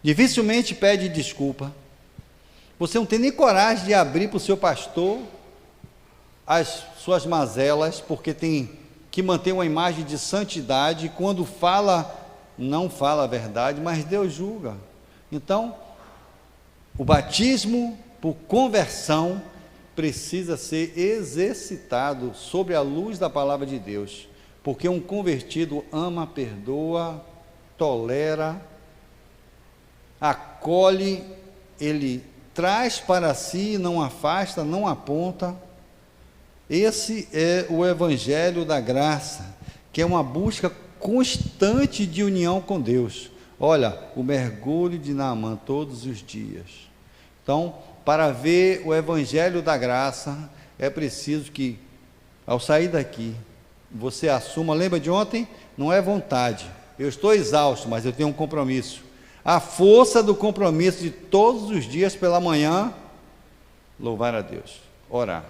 dificilmente pede desculpa. Você não tem nem coragem de abrir para o seu pastor as suas mazelas, porque tem que manter uma imagem de santidade, e quando fala, não fala a verdade, mas Deus julga. Então, o batismo por conversão precisa ser exercitado sob a luz da palavra de Deus, Porque um convertido ama, perdoa, tolera, acolhe, ele traz para si, não afasta, não aponta. Esse é o Evangelho da Graça, que é uma busca constante de união com Deus. Olha, o mergulho de Naamã todos os dias. Então, para ver o Evangelho da Graça, é preciso que, ao sair daqui, você assuma, lembra de ontem? Não é vontade. Eu estou exausto, mas eu tenho um compromisso. A força do compromisso de todos os dias pela manhã, louvar a Deus, orar.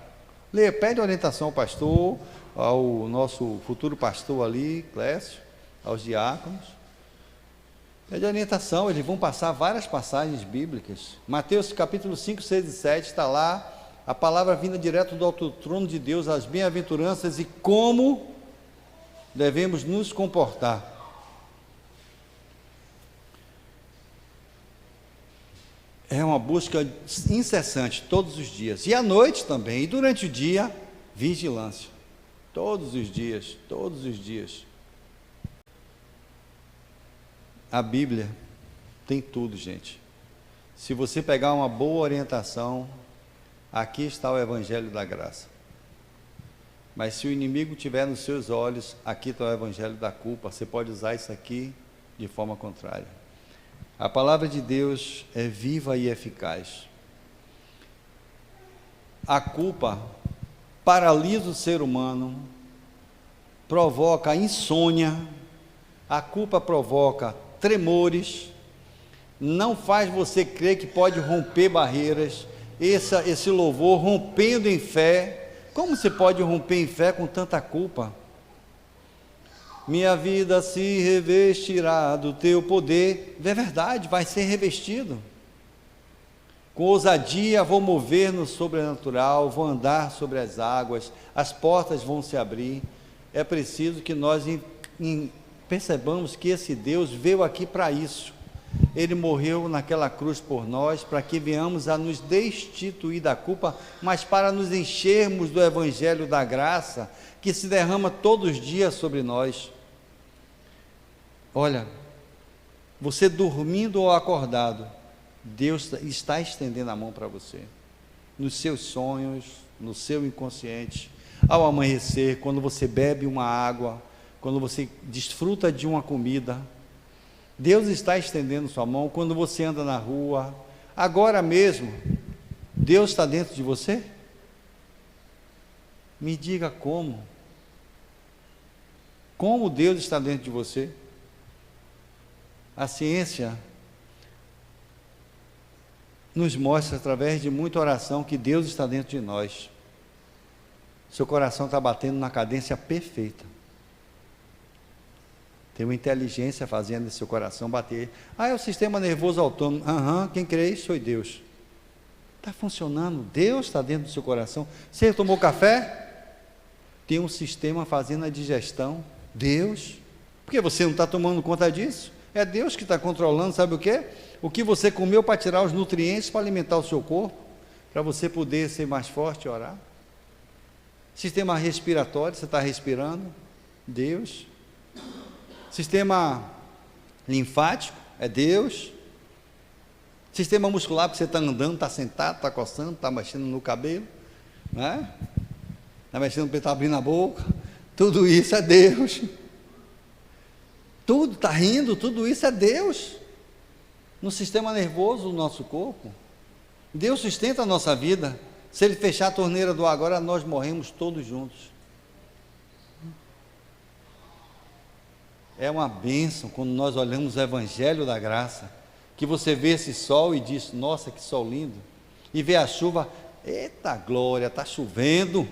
Pede orientação ao pastor, ao nosso futuro pastor ali, Clécio, aos diáconos. Pede orientação, eles vão passar várias passagens bíblicas. Mateus capítulo 5, 6 e 7, está lá, a palavra vinda direto do alto trono de Deus, as bem-aventuranças e como devemos nos comportar. É uma busca incessante, todos os dias. E à noite também, e durante o dia, vigilância. Todos os dias, todos os dias. A Bíblia tem tudo, gente. Se você pegar uma boa orientação, aqui está o Evangelho da Graça. Mas se o inimigo tiver nos seus olhos, aqui está o Evangelho da culpa. Você pode usar isso aqui de forma contrária. A palavra de Deus é viva e eficaz. A culpa paralisa o ser humano, provoca insônia, a culpa provoca tremores, não faz você crer que pode romper barreiras. Esse louvor, rompendo em fé, como você pode romper em fé com tanta culpa? Minha vida se revestirá do teu poder. É verdade, vai ser revestido. Com ousadia vou mover no sobrenatural, vou andar sobre as águas, as portas vão se abrir. É preciso que nós percebamos que esse Deus veio aqui para isso. Ele morreu naquela cruz por nós, para que venhamos a nos destituir da culpa, mas para nos enchermos do Evangelho da Graça, que se derrama todos os dias sobre nós. Olha, você dormindo ou acordado, Deus está estendendo a mão para você, nos seus sonhos, no seu inconsciente, ao amanhecer, quando você bebe uma água, quando você desfruta de uma comida, Deus está estendendo sua mão. Quando você anda na rua, agora mesmo, Deus está dentro de você? Me diga como Deus está dentro de você? A ciência nos mostra, através de muita oração, que Deus está dentro de nós. Seu coração está batendo na cadência perfeita. Tem uma inteligência fazendo esse seu coração bater. É o sistema nervoso autônomo. Quem crê isso foi Deus. Está funcionando, Deus está dentro do seu coração. Você tomou café? Tem um sistema fazendo a digestão. Deus. Por que você não está tomando conta disso? É Deus que está controlando, sabe o quê? O que você comeu para tirar os nutrientes para alimentar o seu corpo, para você poder ser mais forte e orar. Sistema respiratório, você está respirando? Deus. Sistema linfático, é Deus. Sistema muscular, porque você está andando, está sentado, está coçando, está mexendo no cabelo, né? Está mexendo, está abrindo a boca, tudo isso é Deus. Tudo, está rindo, tudo isso é Deus. No sistema nervoso do nosso corpo, Deus sustenta a nossa vida. Se Ele fechar a torneira do agora, nós morremos todos juntos. É uma bênção quando nós olhamos o Evangelho da Graça, que você vê esse sol e diz, nossa, que sol lindo, e vê a chuva, eita glória, está chovendo,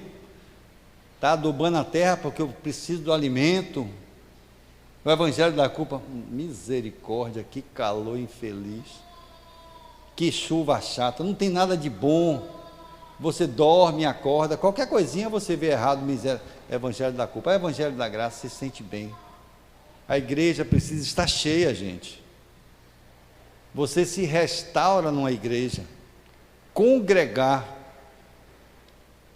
está adubando a terra porque eu preciso do alimento. O Evangelho da culpa, misericórdia, que calor infeliz, que chuva chata, não tem nada de bom, você dorme, acorda, qualquer coisinha você vê errado, Evangelho da culpa. O Evangelho da Graça, você se sente bem. A igreja precisa estar cheia, gente. Você se restaura numa igreja. Congregar.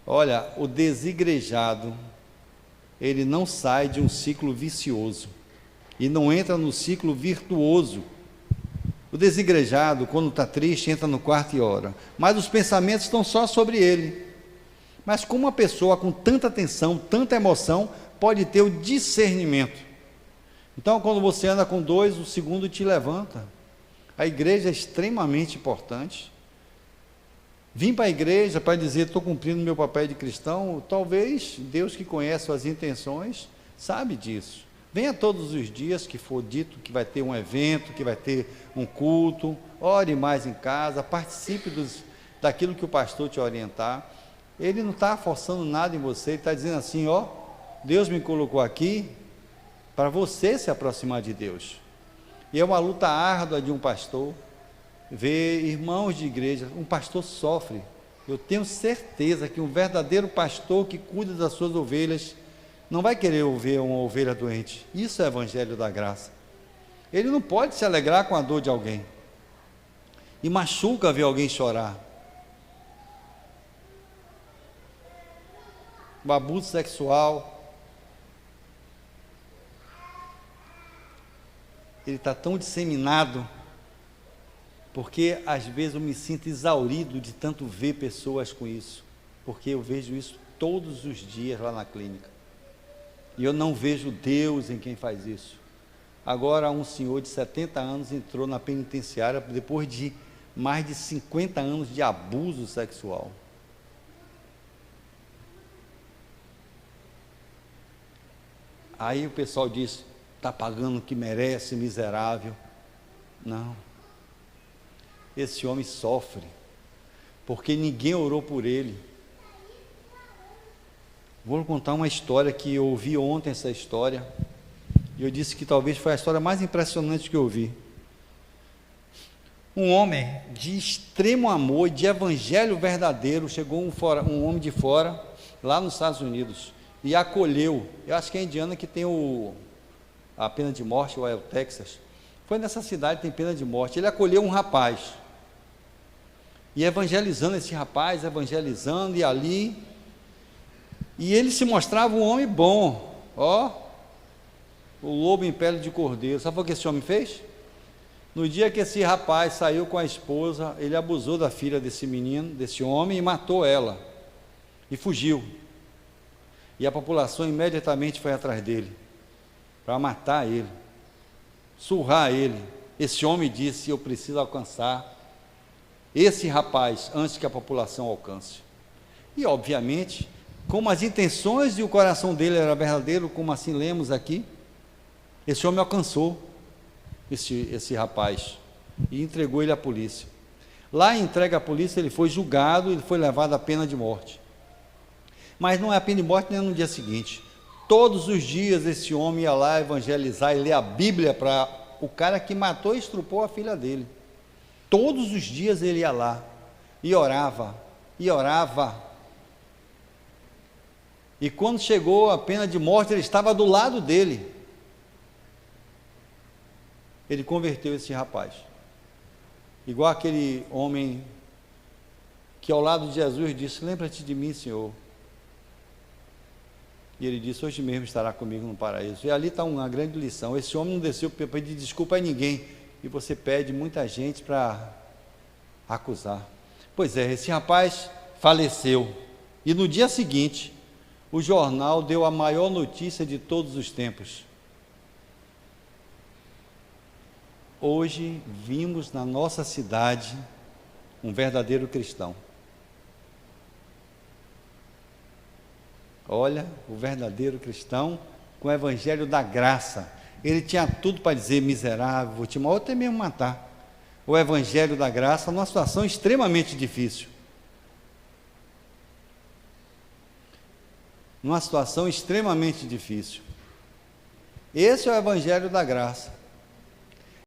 Olha, o desigrejado ele não sai de um ciclo vicioso e não entra no ciclo virtuoso. O desigrejado, quando está triste, entra no quarto e ora, mas os pensamentos estão só sobre ele. Mas como uma pessoa com tanta tensão, tanta emoção, pode ter o discernimento? Então, quando você anda com dois, o segundo te levanta. A igreja é extremamente importante. Vim para a igreja para dizer, estou cumprindo meu papel de cristão. Talvez Deus, que conhece suas intenções, sabe disso. Venha todos os dias que for dito que vai ter um evento, que vai ter um culto, ore mais em casa, participe daquilo que o pastor te orientar. Ele não está forçando nada em você, ele está dizendo assim, ó, Deus me colocou aqui para você se aproximar de Deus. E é uma luta árdua de um pastor, ver irmãos de igreja, um pastor sofre. Eu tenho certeza que um verdadeiro pastor que cuida das suas ovelhas, não vai querer ver uma ovelha doente. Isso é o evangelho da graça. Ele não pode se alegrar com a dor de alguém. E machuca ver alguém chorar. O abuso sexual, ele está tão disseminado, porque às vezes eu me sinto exaurido de tanto ver pessoas com isso, porque eu vejo isso todos os dias lá na clínica, e eu não vejo Deus em quem faz isso. Agora um senhor de 70 anos entrou na penitenciária depois de mais de 50 anos de abuso sexual. Aí o pessoal diz, está pagando o que merece, miserável. Não. Esse homem sofre, porque ninguém orou por ele. Vou contar uma história que eu ouvi ontem, essa história, e eu disse que talvez foi a história mais impressionante que eu ouvi. Um homem de extremo amor e de evangelho verdadeiro, chegou um homem de fora, lá nos Estados Unidos, e acolheu. Eu acho que é Indiana que tem a pena de morte, ou é o Texas. Foi nessa cidade que tem pena de morte. Ele acolheu um rapaz, e evangelizando esse rapaz, evangelizando, e ali, e ele se mostrava um homem bom, ó, o lobo em pele de cordeiro. Sabe o que esse homem fez? No dia que esse rapaz saiu com a esposa, ele abusou da filha desse menino, desse homem, e matou ela, e fugiu. E a população imediatamente foi atrás dele, para matar ele, surrar ele. Esse homem disse, eu preciso alcançar esse rapaz antes que a população alcance. E obviamente, como as intenções e o coração dele era verdadeiro, como assim lemos aqui, esse homem alcançou esse rapaz e entregou ele à polícia. Lá em entrega à polícia, ele foi julgado, ele foi levado à pena de morte. Mas não é a pena de morte nem no dia seguinte. Todos os dias esse homem ia lá evangelizar e ler a Bíblia para o cara que matou e estrupou a filha dele. Todos os dias ele ia lá e orava, e orava. E quando chegou a pena de morte, ele estava do lado dele. Ele converteu esse rapaz. Igual aquele homem que ao lado de Jesus disse, lembra-te de mim, Senhor. E ele disse, hoje mesmo estará comigo no paraíso. E ali está uma grande lição. Esse homem não desceu para pedir desculpa a ninguém. E você pede muita gente para acusar. Pois é, esse rapaz faleceu. E no dia seguinte, o jornal deu a maior notícia de todos os tempos. Hoje vimos na nossa cidade um verdadeiro cristão. Olha, o verdadeiro cristão com o evangelho da graça. Ele tinha tudo para dizer, miserável, vou te matar, ou até mesmo matar. O evangelho da graça numa situação extremamente difícil. Numa situação extremamente difícil. Esse é o evangelho da graça.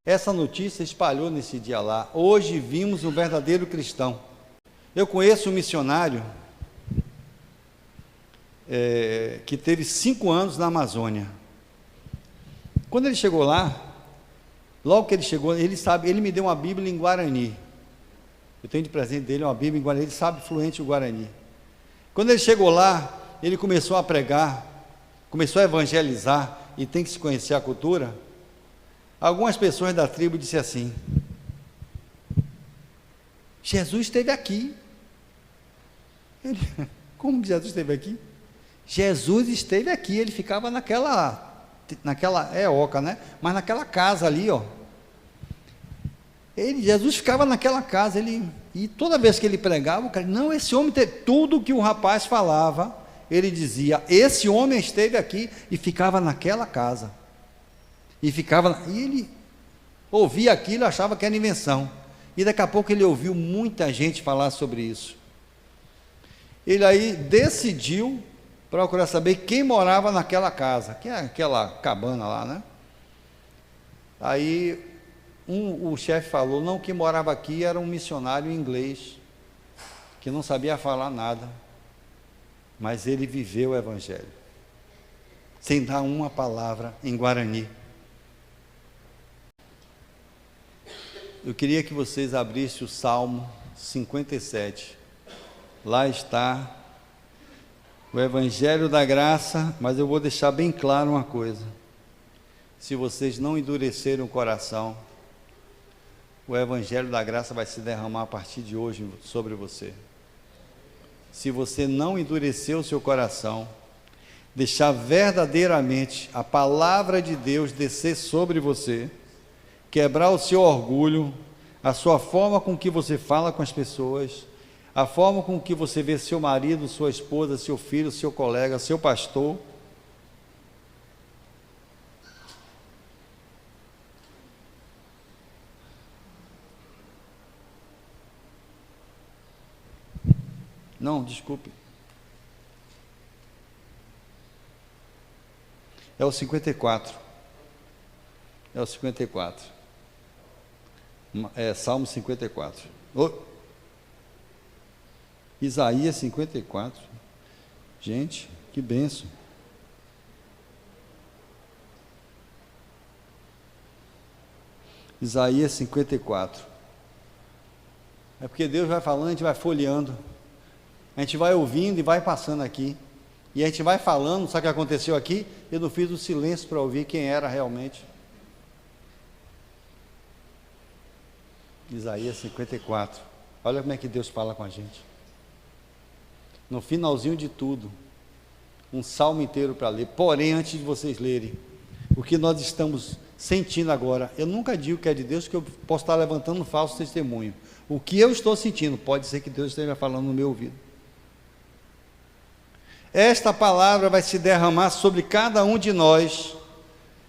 Essa notícia espalhou nesse dia lá. Hoje vimos um verdadeiro cristão. Eu conheço um missionário que teve 5 anos na Amazônia. Quando ele chegou lá, logo que ele chegou, ele me deu uma Bíblia em Guarani. Eu tenho de presente dele uma Bíblia em Guarani, ele sabe fluente o Guarani. Quando ele chegou lá, ele começou a pregar, começou a evangelizar e tem que se conhecer a cultura, algumas pessoas da tribo disseram assim: Jesus esteve aqui. Como que Jesus esteve aqui? Jesus esteve aqui, ele ficava naquela oca, né? Mas naquela casa ali, ó. Jesus ficava naquela casa, e toda vez que ele pregava, o cara, não, esse homem teve tudo que o rapaz falava, ele dizia, esse homem esteve aqui, e ficava naquela casa. E ele ouvia aquilo, achava que era invenção. E daqui a pouco ele ouviu muita gente falar sobre isso. Ele aí decidiu procurar saber quem morava naquela casa, que é aquela cabana lá, né? Aí o chefe falou, não, quem morava aqui era um missionário inglês, que não sabia falar nada, mas ele viveu o evangelho, sem dar uma palavra em Guarani. Eu queria que vocês abrissem o Salmo 57, lá está o Evangelho da Graça, mas eu vou deixar bem claro uma coisa: se vocês não endurecerem o coração, o Evangelho da Graça vai se derramar a partir de hoje sobre você. Se você não endurecer o seu coração, deixar verdadeiramente a palavra de Deus descer sobre você, quebrar o seu orgulho, a sua forma com que você fala com as pessoas, a forma com que você vê seu marido, sua esposa, seu filho, seu colega, seu pastor. Não, desculpe. É o 54. É o 54. É Salmo 54. Isaías 54. Gente, que bênção. Isaías 54. É porque Deus vai falando, a gente vai folheando. A gente vai ouvindo e vai passando aqui. E a gente vai falando, sabe o que aconteceu aqui? Eu não fiz o silêncio para ouvir quem era realmente. Isaías 54. Olha como é que Deus fala com a gente. No finalzinho de tudo, um salmo inteiro para ler. Porém, antes de vocês lerem, o que nós estamos sentindo agora, eu nunca digo que é de Deus, que eu posso estar levantando um falso testemunho. O que eu estou sentindo, pode ser que Deus esteja falando no meu ouvido. Esta palavra vai se derramar sobre cada um de nós,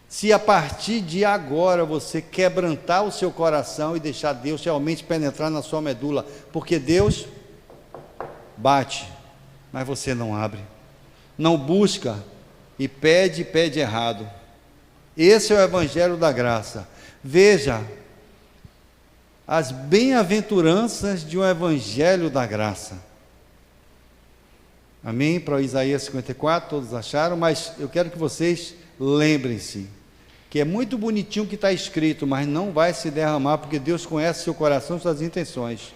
se a partir de agora você quebrantar o seu coração e deixar Deus realmente penetrar na sua medula, porque Deus bate, mas você não abre, não busca e pede errado. Esse é o Evangelho da Graça. Veja as bem-aventuranças de um Evangelho da Graça. Amém? Para o Isaías 54, todos acharam, mas eu quero que vocês lembrem-se que é muito bonitinho o que está escrito, mas não vai se derramar, porque Deus conhece seu coração e suas intenções.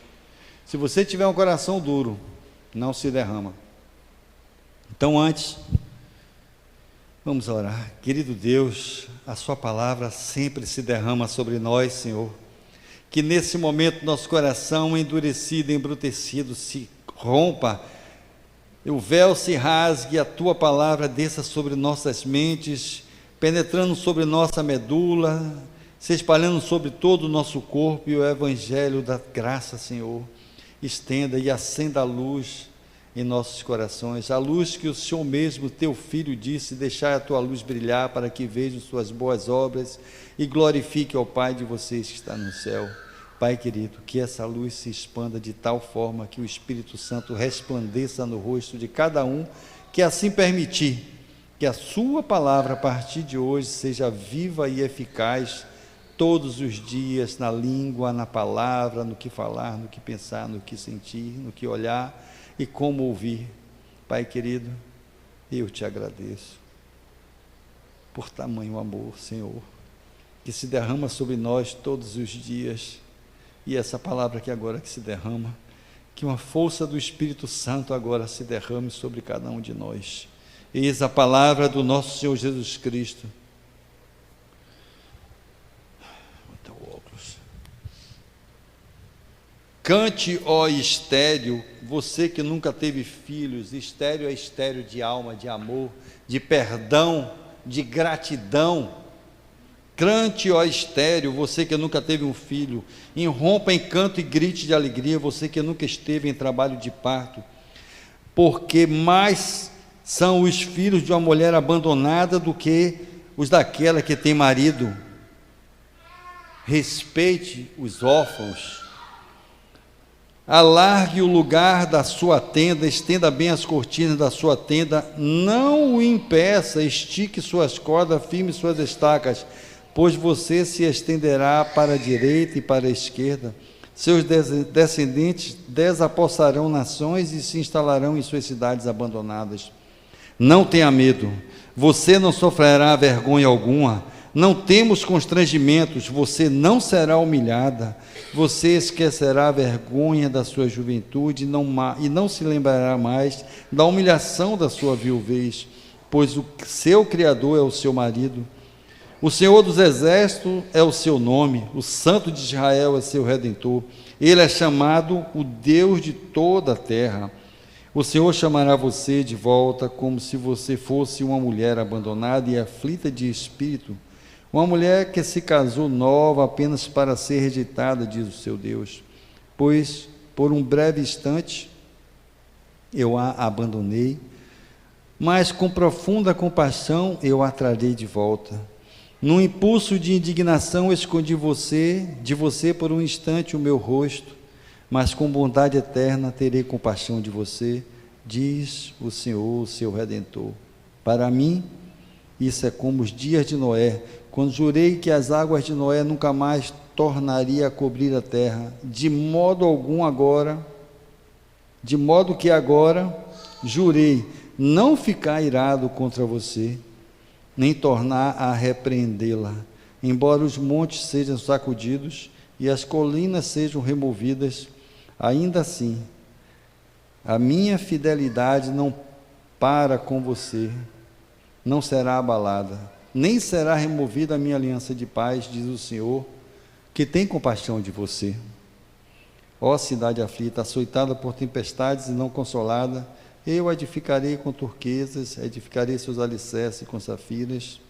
Se você tiver um coração duro, não se derrama. Então, antes, vamos orar. Querido Deus, a sua palavra sempre se derrama sobre nós, Senhor. Que nesse momento nosso coração endurecido, embrutecido, se rompa, o véu se rasgue, a tua palavra desça sobre nossas mentes, penetrando sobre nossa medula, se espalhando sobre todo o nosso corpo, e o Evangelho da Graça, Senhor, estenda e acenda a luz em nossos corações, a luz que o Senhor mesmo, teu Filho, disse: deixai a tua luz brilhar, para que vejam suas boas obras e glorifique ao Pai de vocês que está no céu. Pai querido, que essa luz se expanda de tal forma que o Espírito Santo resplandeça no rosto de cada um, que assim permitir, que a sua palavra a partir de hoje seja viva e eficaz todos os dias, na língua, na palavra, no que falar, no que pensar, no que sentir, no que olhar e como ouvir. Pai querido, eu te agradeço por tamanho amor, Senhor, que se derrama sobre nós todos os dias. E essa palavra que agora que se derrama, que uma força do Espírito Santo agora se derrame sobre cada um de nós. Eis a palavra do nosso Senhor Jesus Cristo. Cante, ó estéril, você que nunca teve filhos. Estéril é estéril de alma, de amor, de perdão, de gratidão. Cante, ó estéril, você que nunca teve um filho. Irrompa em canto e grite de alegria, você que nunca esteve em trabalho de parto. Porque mais são os filhos de uma mulher abandonada do que os daquela que tem marido. Respeite os órfãos. Alargue o lugar da sua tenda, estenda bem as cortinas da sua tenda, não o impeça, estique suas cordas, firme suas estacas, pois você se estenderá para a direita e para a esquerda. Seus descendentes desapossarão nações e se instalarão em suas cidades abandonadas. Não tenha medo, você não sofrerá vergonha alguma. Não temos constrangimentos, você não será humilhada, você esquecerá a vergonha da sua juventude e não se lembrará mais da humilhação da sua viuvez, pois o seu Criador é o seu marido. O Senhor dos Exércitos é o seu nome, o Santo de Israel é seu Redentor. Ele é chamado o Deus de toda a terra. O Senhor chamará você de volta como se você fosse uma mulher abandonada e aflita de espírito, uma mulher que se casou nova apenas para ser rejeitada, diz o seu Deus. Pois, por um breve instante, eu a abandonei, mas com profunda compaixão eu a trarei de volta. Num impulso de indignação, escondi de você por um instante o meu rosto, mas com bondade eterna terei compaixão de você, diz o Senhor, o seu Redentor. Para mim, isso é como os dias de Noé, quando jurei que as águas de Noé nunca mais tornaria a cobrir a terra, de modo que agora jurei não ficar irado contra você, nem tornar a repreendê-la, embora os montes sejam sacudidos e as colinas sejam removidas, ainda assim, a minha fidelidade não para com você, não será abalada, nem será removida a minha aliança de paz, diz o Senhor, que tem compaixão de você. Ó cidade aflita, açoitada por tempestades e não consolada, eu a edificarei com turquesas, edificarei seus alicerces com safiras.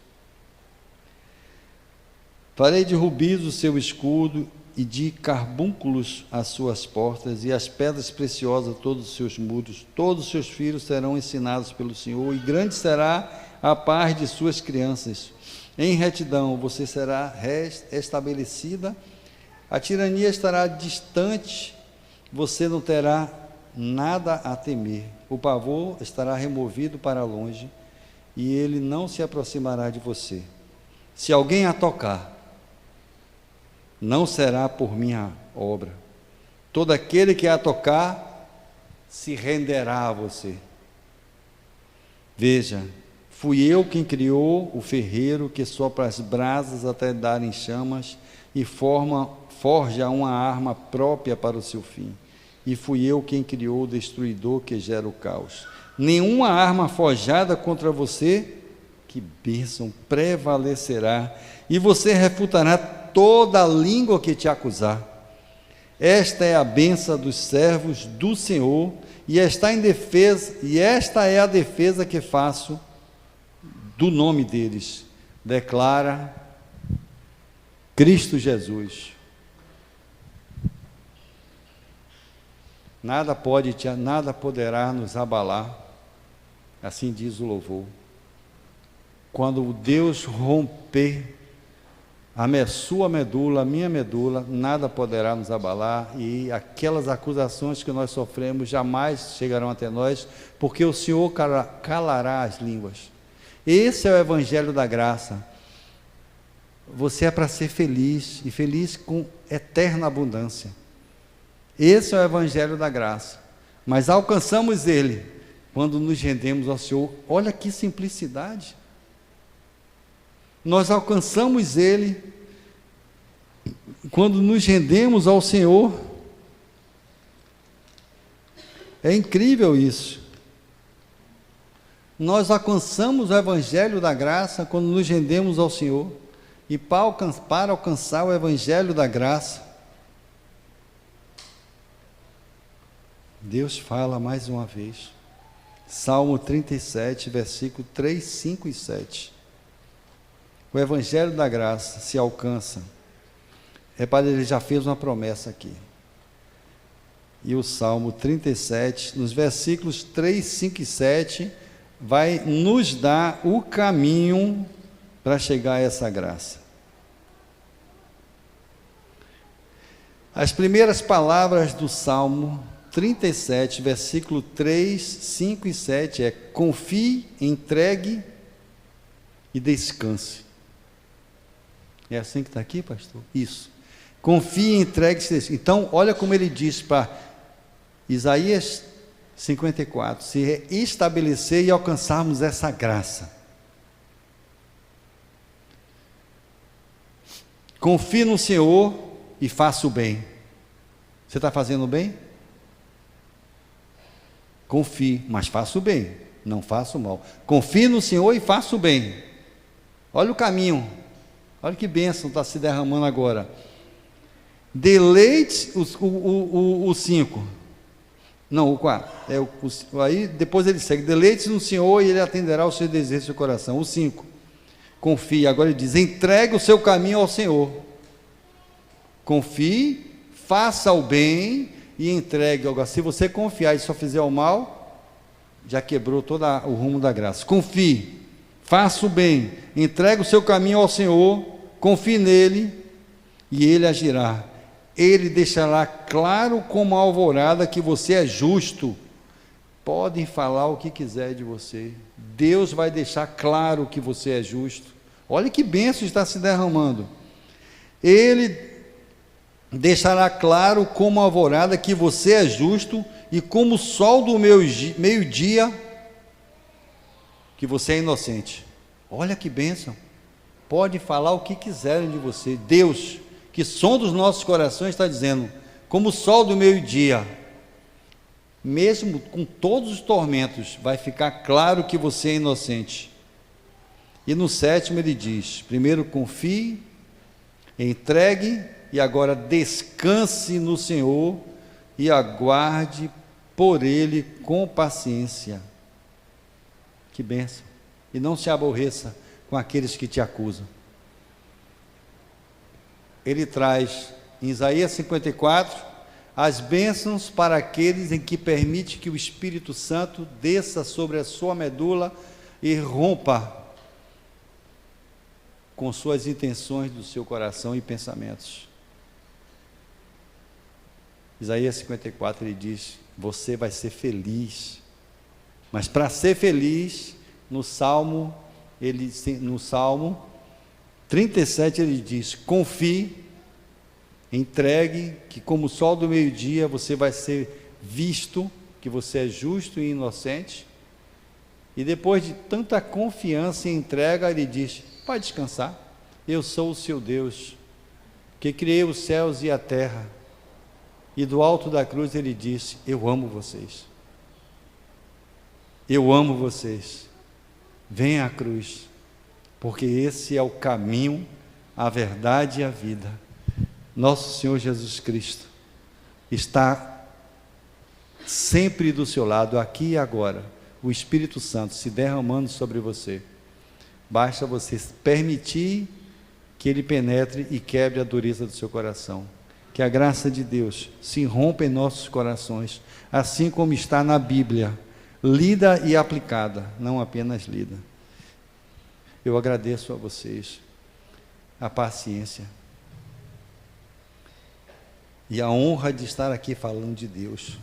Farei de rubis o seu escudo e de carbúnculos as suas portas e as pedras preciosas todos os seus muros. Todos os seus filhos serão ensinados pelo Senhor e grande será a paz de suas crianças. Em retidão você será estabelecida, a tirania estará distante, você não terá nada a temer. O pavor estará removido para longe e ele não se aproximará de você. Se alguém a tocar, não será por minha obra. Todo aquele que a tocar se renderá a você. Veja, fui eu quem criou o ferreiro que sopra as brasas até darem chamas e forja uma arma própria para o seu fim. E fui eu quem criou o destruidor que gera o caos. Nenhuma arma forjada contra você, que bênção, prevalecerá, e você refutará toda a língua que te acusar. Esta é a bênção dos servos do Senhor, e esta é a defesa que faço do nome deles, declara Cristo Jesus. Nada poderá nos abalar, assim diz o louvor. Quando o Deus romper sua medula, a minha medula, nada poderá nos abalar, e aquelas acusações que nós sofremos jamais chegarão até nós, porque o Senhor calará as línguas. Esse é o Evangelho da graça. Você é para ser feliz, e feliz com eterna abundância. Esse é o Evangelho da graça, mas alcançamos ele quando nos rendemos ao Senhor. Olha que simplicidade! Nós alcançamos ele quando nos rendemos ao Senhor. É incrível isso. Nós alcançamos o Evangelho da graça quando nos rendemos ao Senhor. E para alcançar o Evangelho da graça, Deus fala mais uma vez. Salmo 37, versículo 3, 5 e 7. O Evangelho da graça se alcança. Repare, ele já fez uma promessa aqui. E o Salmo 37, nos versículos 3, 5 e 7, vai nos dar o caminho para chegar a essa graça. As primeiras palavras do Salmo 37, versículo 3, 5 e 7 é: confie, entregue e descanse. É assim que está aqui, pastor? Isso. Confie, entregue e descanse. Então, olha como ele diz para Isaías 54, se estabelecer e alcançarmos essa graça. Confie no Senhor e faça o bem. Você está fazendo o bem? Confie, mas faça o bem, não faça o mal. Confie no Senhor e faça o bem. Olha o caminho, olha que bênção está se derramando agora. Deleite o 5. Não, o 4. Aí depois ele segue: deleite no Senhor e Ele atenderá os seus desejos do seu coração. O 5. Confie. Agora ele diz: entregue o seu caminho ao Senhor. Confie, faça o bem e entregue. Agora, se você confiar e só fizer o mal, já quebrou todo o rumo da graça. Confie, faça o bem, entregue o seu caminho ao Senhor, confie nele e Ele agirá. Ele deixará claro como a alvorada que você é justo. Podem falar o que quiser de você, Deus vai deixar claro que você é justo. Olha que bênção está se derramando. Ele deixará claro como a alvorada que você é justo, e como o sol do meio-dia que você é inocente. Olha que bênção. Pode falar o que quiserem de você. Deus, que sonda os nossos corações, está dizendo: como o sol do meio-dia, mesmo com todos os tormentos, vai ficar claro que você é inocente. E no 7º ele diz: primeiro confie, entregue, e agora descanse no Senhor e aguarde por Ele com paciência. Que bênção. E não se aborreça com aqueles que te acusam. Ele traz em Isaías 54 as bênçãos para aqueles em que permite que o Espírito Santo desça sobre a sua medula e rompa com suas intenções do seu coração e pensamentos. Isaías 54 ele diz: você vai ser feliz. Mas para ser feliz, no Salmo 37 ele diz: confie, entregue, que como o sol do meio-dia você vai ser visto, que você é justo e inocente. E depois de tanta confiança e entrega, ele diz: pode descansar, eu sou o seu Deus, que criei os céus e a terra. E do alto da cruz ele disse: eu amo vocês, eu amo vocês, venha à cruz, porque esse é o caminho, a verdade e a vida. Nosso Senhor Jesus Cristo está sempre do seu lado, aqui e agora, o Espírito Santo se derramando sobre você. Basta você permitir que Ele penetre e quebre a dureza do seu coração. Que a graça de Deus se rompa em nossos corações, assim como está na Bíblia, lida e aplicada, não apenas lida. Eu agradeço a vocês a paciência e a honra de estar aqui falando de Deus.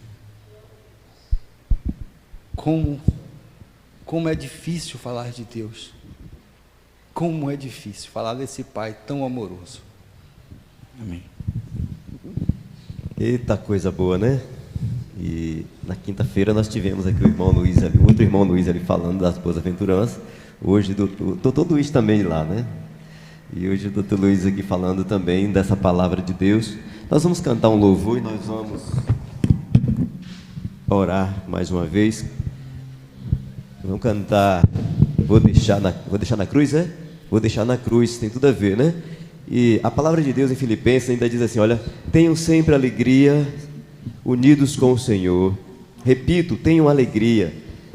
Como é difícil falar de Deus. Como é difícil falar desse Pai tão amoroso. Amém. Eita coisa boa, né? E na quinta-feira nós tivemos aqui o irmão Luiz ali, outro irmão Luiz ali falando das boas-aventuranças. Hoje o doutor Luiz também lá, né? E hoje o doutor Luiz aqui falando também dessa palavra de Deus. Nós vamos cantar um louvor e nós vamos orar mais uma vez. Vamos cantar vou deixar na cruz, é? Vou deixar na cruz, tem tudo a ver, né? E a palavra de Deus em Filipenses ainda diz assim, olha, tenham sempre alegria, unidos com o Senhor. Repito, tenham alegria,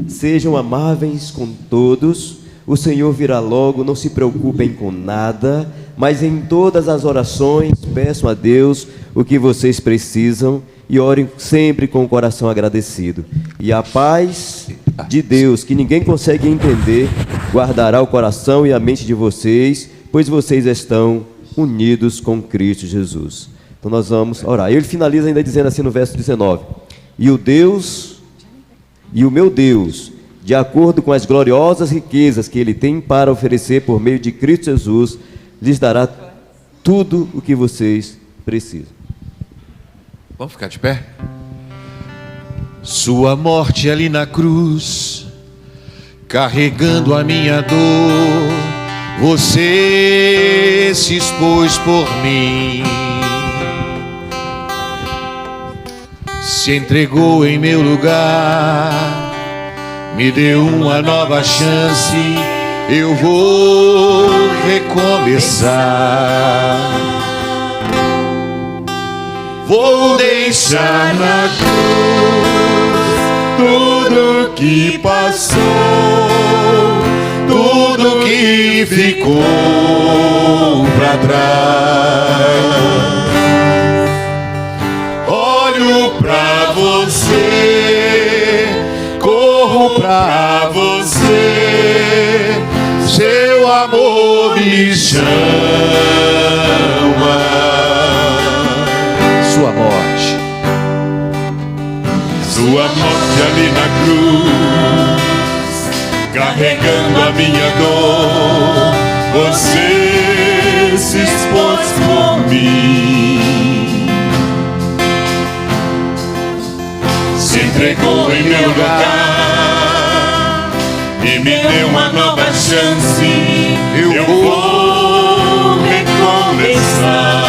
sejam amáveis com todos, o Senhor virá logo, não se preocupem com nada, mas em todas as orações peçam a Deus o que vocês precisam e orem sempre com o coração agradecido. E a paz de Deus, que ninguém consegue entender, guardará o coração e a mente de vocês, pois vocês estão unidos com Cristo Jesus. Então nós vamos orar. Ele finaliza ainda dizendo assim no verso 19: e o meu Deus, de acordo com as gloriosas riquezas que Ele tem para oferecer por meio de Cristo Jesus, lhes dará tudo o que vocês precisam. Vamos ficar de pé? Sua morte ali na cruz, carregando a minha dor, você se expôs por mim, se entregou em meu lugar, me deu uma nova chance, eu vou recomeçar. Vou deixar na cruz tudo que passou, tudo que ficou pra trás. Olho pra você, corro pra você, seu amor me chama. Sua morte ali na cruz, carregando a minha dor, você se expôs por mim, se entregou em meu lugar e me deu uma nova chance, eu vou recomeçar.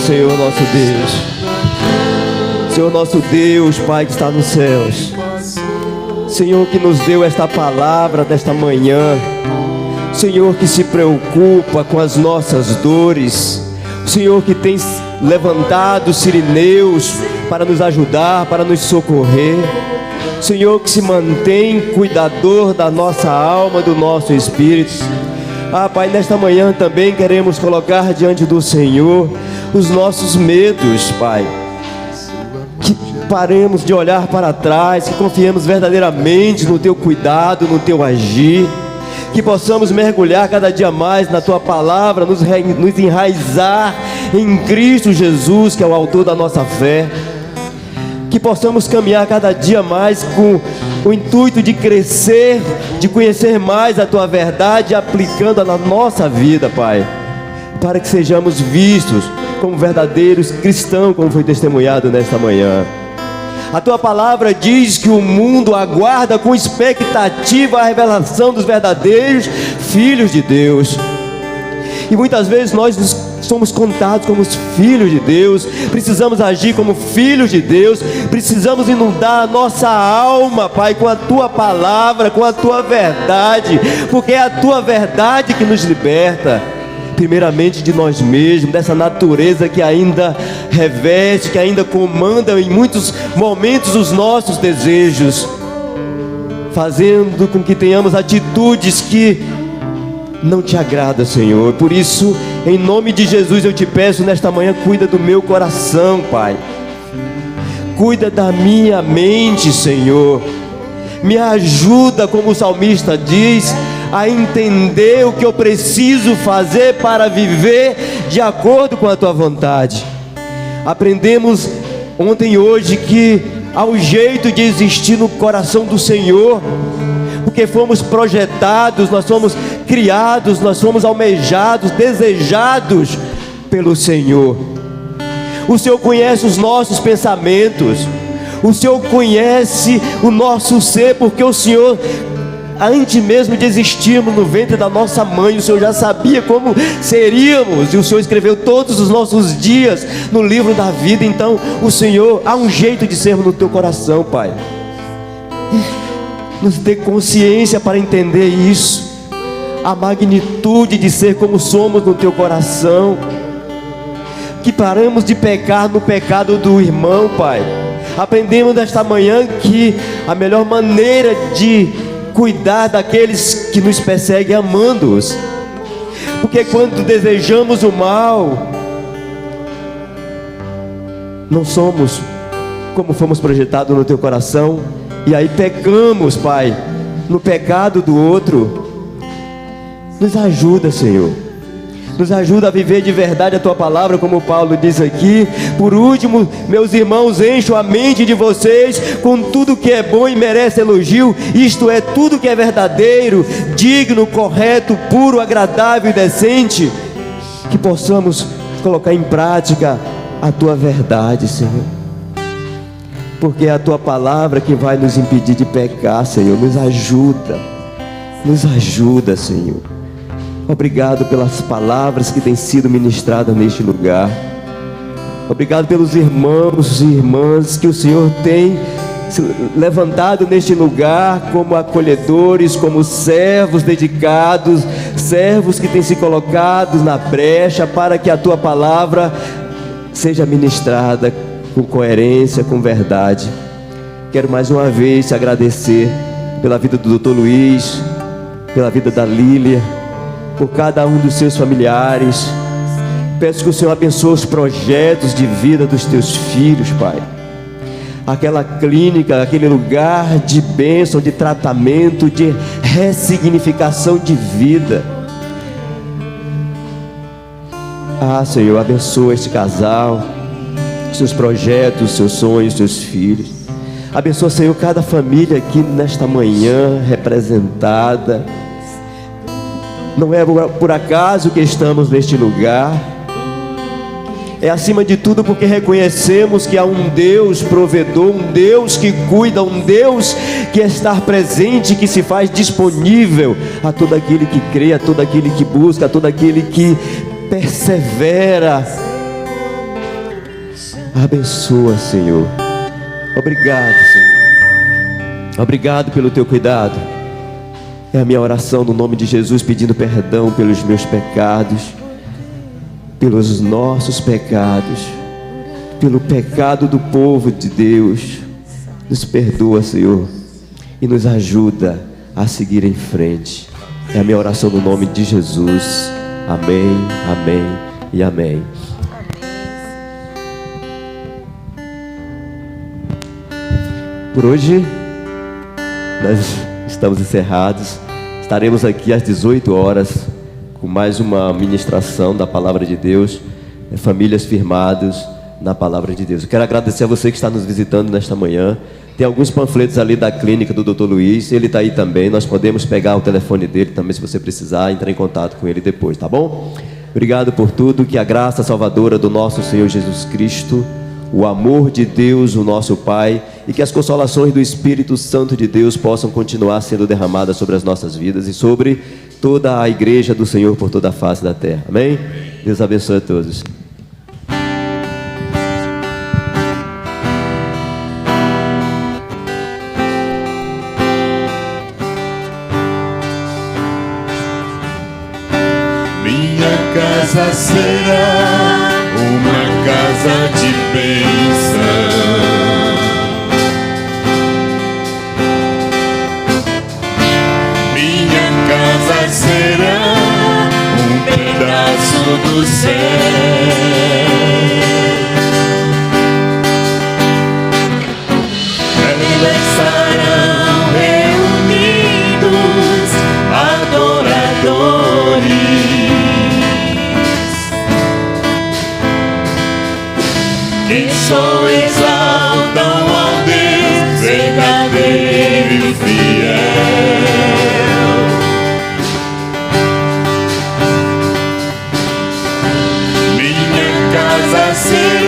Senhor nosso Deus, Senhor nosso Deus, Pai que está nos céus, Senhor que nos deu esta palavra desta manhã, Senhor que se preocupa com as nossas dores, Senhor que tem levantado sirineus para nos ajudar, para nos socorrer, Senhor que se mantém cuidador da nossa alma, do nosso espírito. Pai, nesta manhã também queremos colocar diante do Senhor os nossos medos, Pai. Que paremos de olhar para trás, que confiemos verdadeiramente no Teu cuidado, no Teu agir. Que possamos mergulhar cada dia mais na Tua palavra, nos enraizar em Cristo Jesus, que é o autor da nossa fé. Que possamos caminhar cada dia mais com o intuito de crescer, de conhecer mais a Tua verdade, aplicando na nossa vida, Pai, para que sejamos vistos como verdadeiros cristãos, como foi testemunhado nesta manhã. A tua palavra diz que o mundo aguarda com expectativa a revelação dos verdadeiros filhos de Deus. E muitas vezes nós somos contados como os filhos de Deus, precisamos agir como filhos de Deus, precisamos inundar a nossa alma, Pai, com a Tua palavra, com a Tua verdade, porque é a Tua verdade que nos liberta, primeiramente de nós mesmos, dessa natureza que ainda reveste, que ainda comanda em muitos momentos os nossos desejos, fazendo com que tenhamos atitudes que não te agrada, Senhor. Por isso, em nome de Jesus, eu te peço nesta manhã, cuida do meu coração, Pai. Cuida da minha mente, Senhor. Me ajuda, como o salmista diz, a entender o que eu preciso fazer para viver de acordo com a Tua vontade. Aprendemos ontem e hoje que há um jeito de existir no coração do Senhor, porque fomos projetados, nós somos criados, nós somos almejados, desejados pelo Senhor. O Senhor conhece os nossos pensamentos, o Senhor conhece o nosso ser, porque o Senhor, antes mesmo de existirmos no ventre da nossa mãe, o Senhor já sabia como seríamos, e o Senhor escreveu todos os nossos dias no livro da vida. Então o Senhor, há um jeito de sermos no Teu coração, Pai. Nos dê consciência para entender isso, a magnitude de ser como somos no Teu coração, que paramos de pecar no pecado do irmão, Pai. Aprendemos nesta manhã que a melhor maneira de cuidar daqueles que nos perseguem é amando-os, porque quando desejamos o mal, não somos como fomos projetados no Teu coração, e aí pecamos, Pai, no pecado do outro. Nos ajuda, Senhor, nos ajuda a viver de verdade a Tua palavra, como Paulo diz aqui. Por último, meus irmãos, encho a mente de vocês com tudo que é bom e merece elogio, isto é, tudo que é verdadeiro, digno, correto, puro, agradável e decente, que possamos colocar em prática a Tua verdade, Senhor, porque é a Tua palavra que vai nos impedir de pecar, Senhor. Nos ajuda, Senhor. Obrigado pelas palavras que têm sido ministradas neste lugar. Obrigado pelos irmãos e irmãs que o Senhor tem levantado neste lugar como acolhedores, como servos dedicados, servos que têm se colocado na brecha para que a Tua palavra seja ministrada com coerência, com verdade. Quero mais uma vez te agradecer pela vida do Dr. Luiz, pela vida da Lília, por cada um dos seus familiares. Peço que o Senhor abençoe os projetos de vida dos Teus filhos, Pai. Aquela clínica, aquele lugar de bênção, de tratamento, de ressignificação de vida. Senhor, abençoa este casal, seus projetos, seus sonhos, seus filhos. Abençoa, Senhor, cada família aqui nesta manhã representada. Não é por acaso que estamos neste lugar, é acima de tudo porque reconhecemos que há um Deus provedor, um Deus que cuida, um Deus que está presente, que se faz disponível a todo aquele que crê, a todo aquele que busca, a todo aquele que persevera. Abençoa, Senhor. Obrigado, Senhor. Obrigado pelo Teu cuidado. É a minha oração no nome de Jesus, pedindo perdão pelos meus pecados, pelos nossos pecados, pelo pecado do povo de Deus. Nos perdoa, Senhor, e nos ajuda a seguir em frente. É a minha oração no nome de Jesus. Amém, amém e amém. Por hoje nós estamos encerrados. Estaremos aqui às 18 horas com mais uma ministração da Palavra de Deus, famílias firmadas na Palavra de Deus. Eu quero agradecer a você que está nos visitando nesta manhã. Tem alguns panfletos ali da clínica do Dr. Luiz, ele está aí também. Nós podemos pegar o telefone dele também, se você precisar, entrar em contato com ele depois, tá bom? Obrigado por tudo, que a graça salvadora do nosso Senhor Jesus Cristo, o amor de Deus, o nosso Pai, e que as consolações do Espírito Santo de Deus possam continuar sendo derramadas sobre as nossas vidas e sobre toda a igreja do Senhor por toda a face da terra. Amém? Deus abençoe a todos. Minha casa será uma casa de bênção. Minha casa será um pedaço do céu. Elas estarão reunidos, adoradores. Quem só exaltam ao Deus verdadeiro e fiel. Minha casa será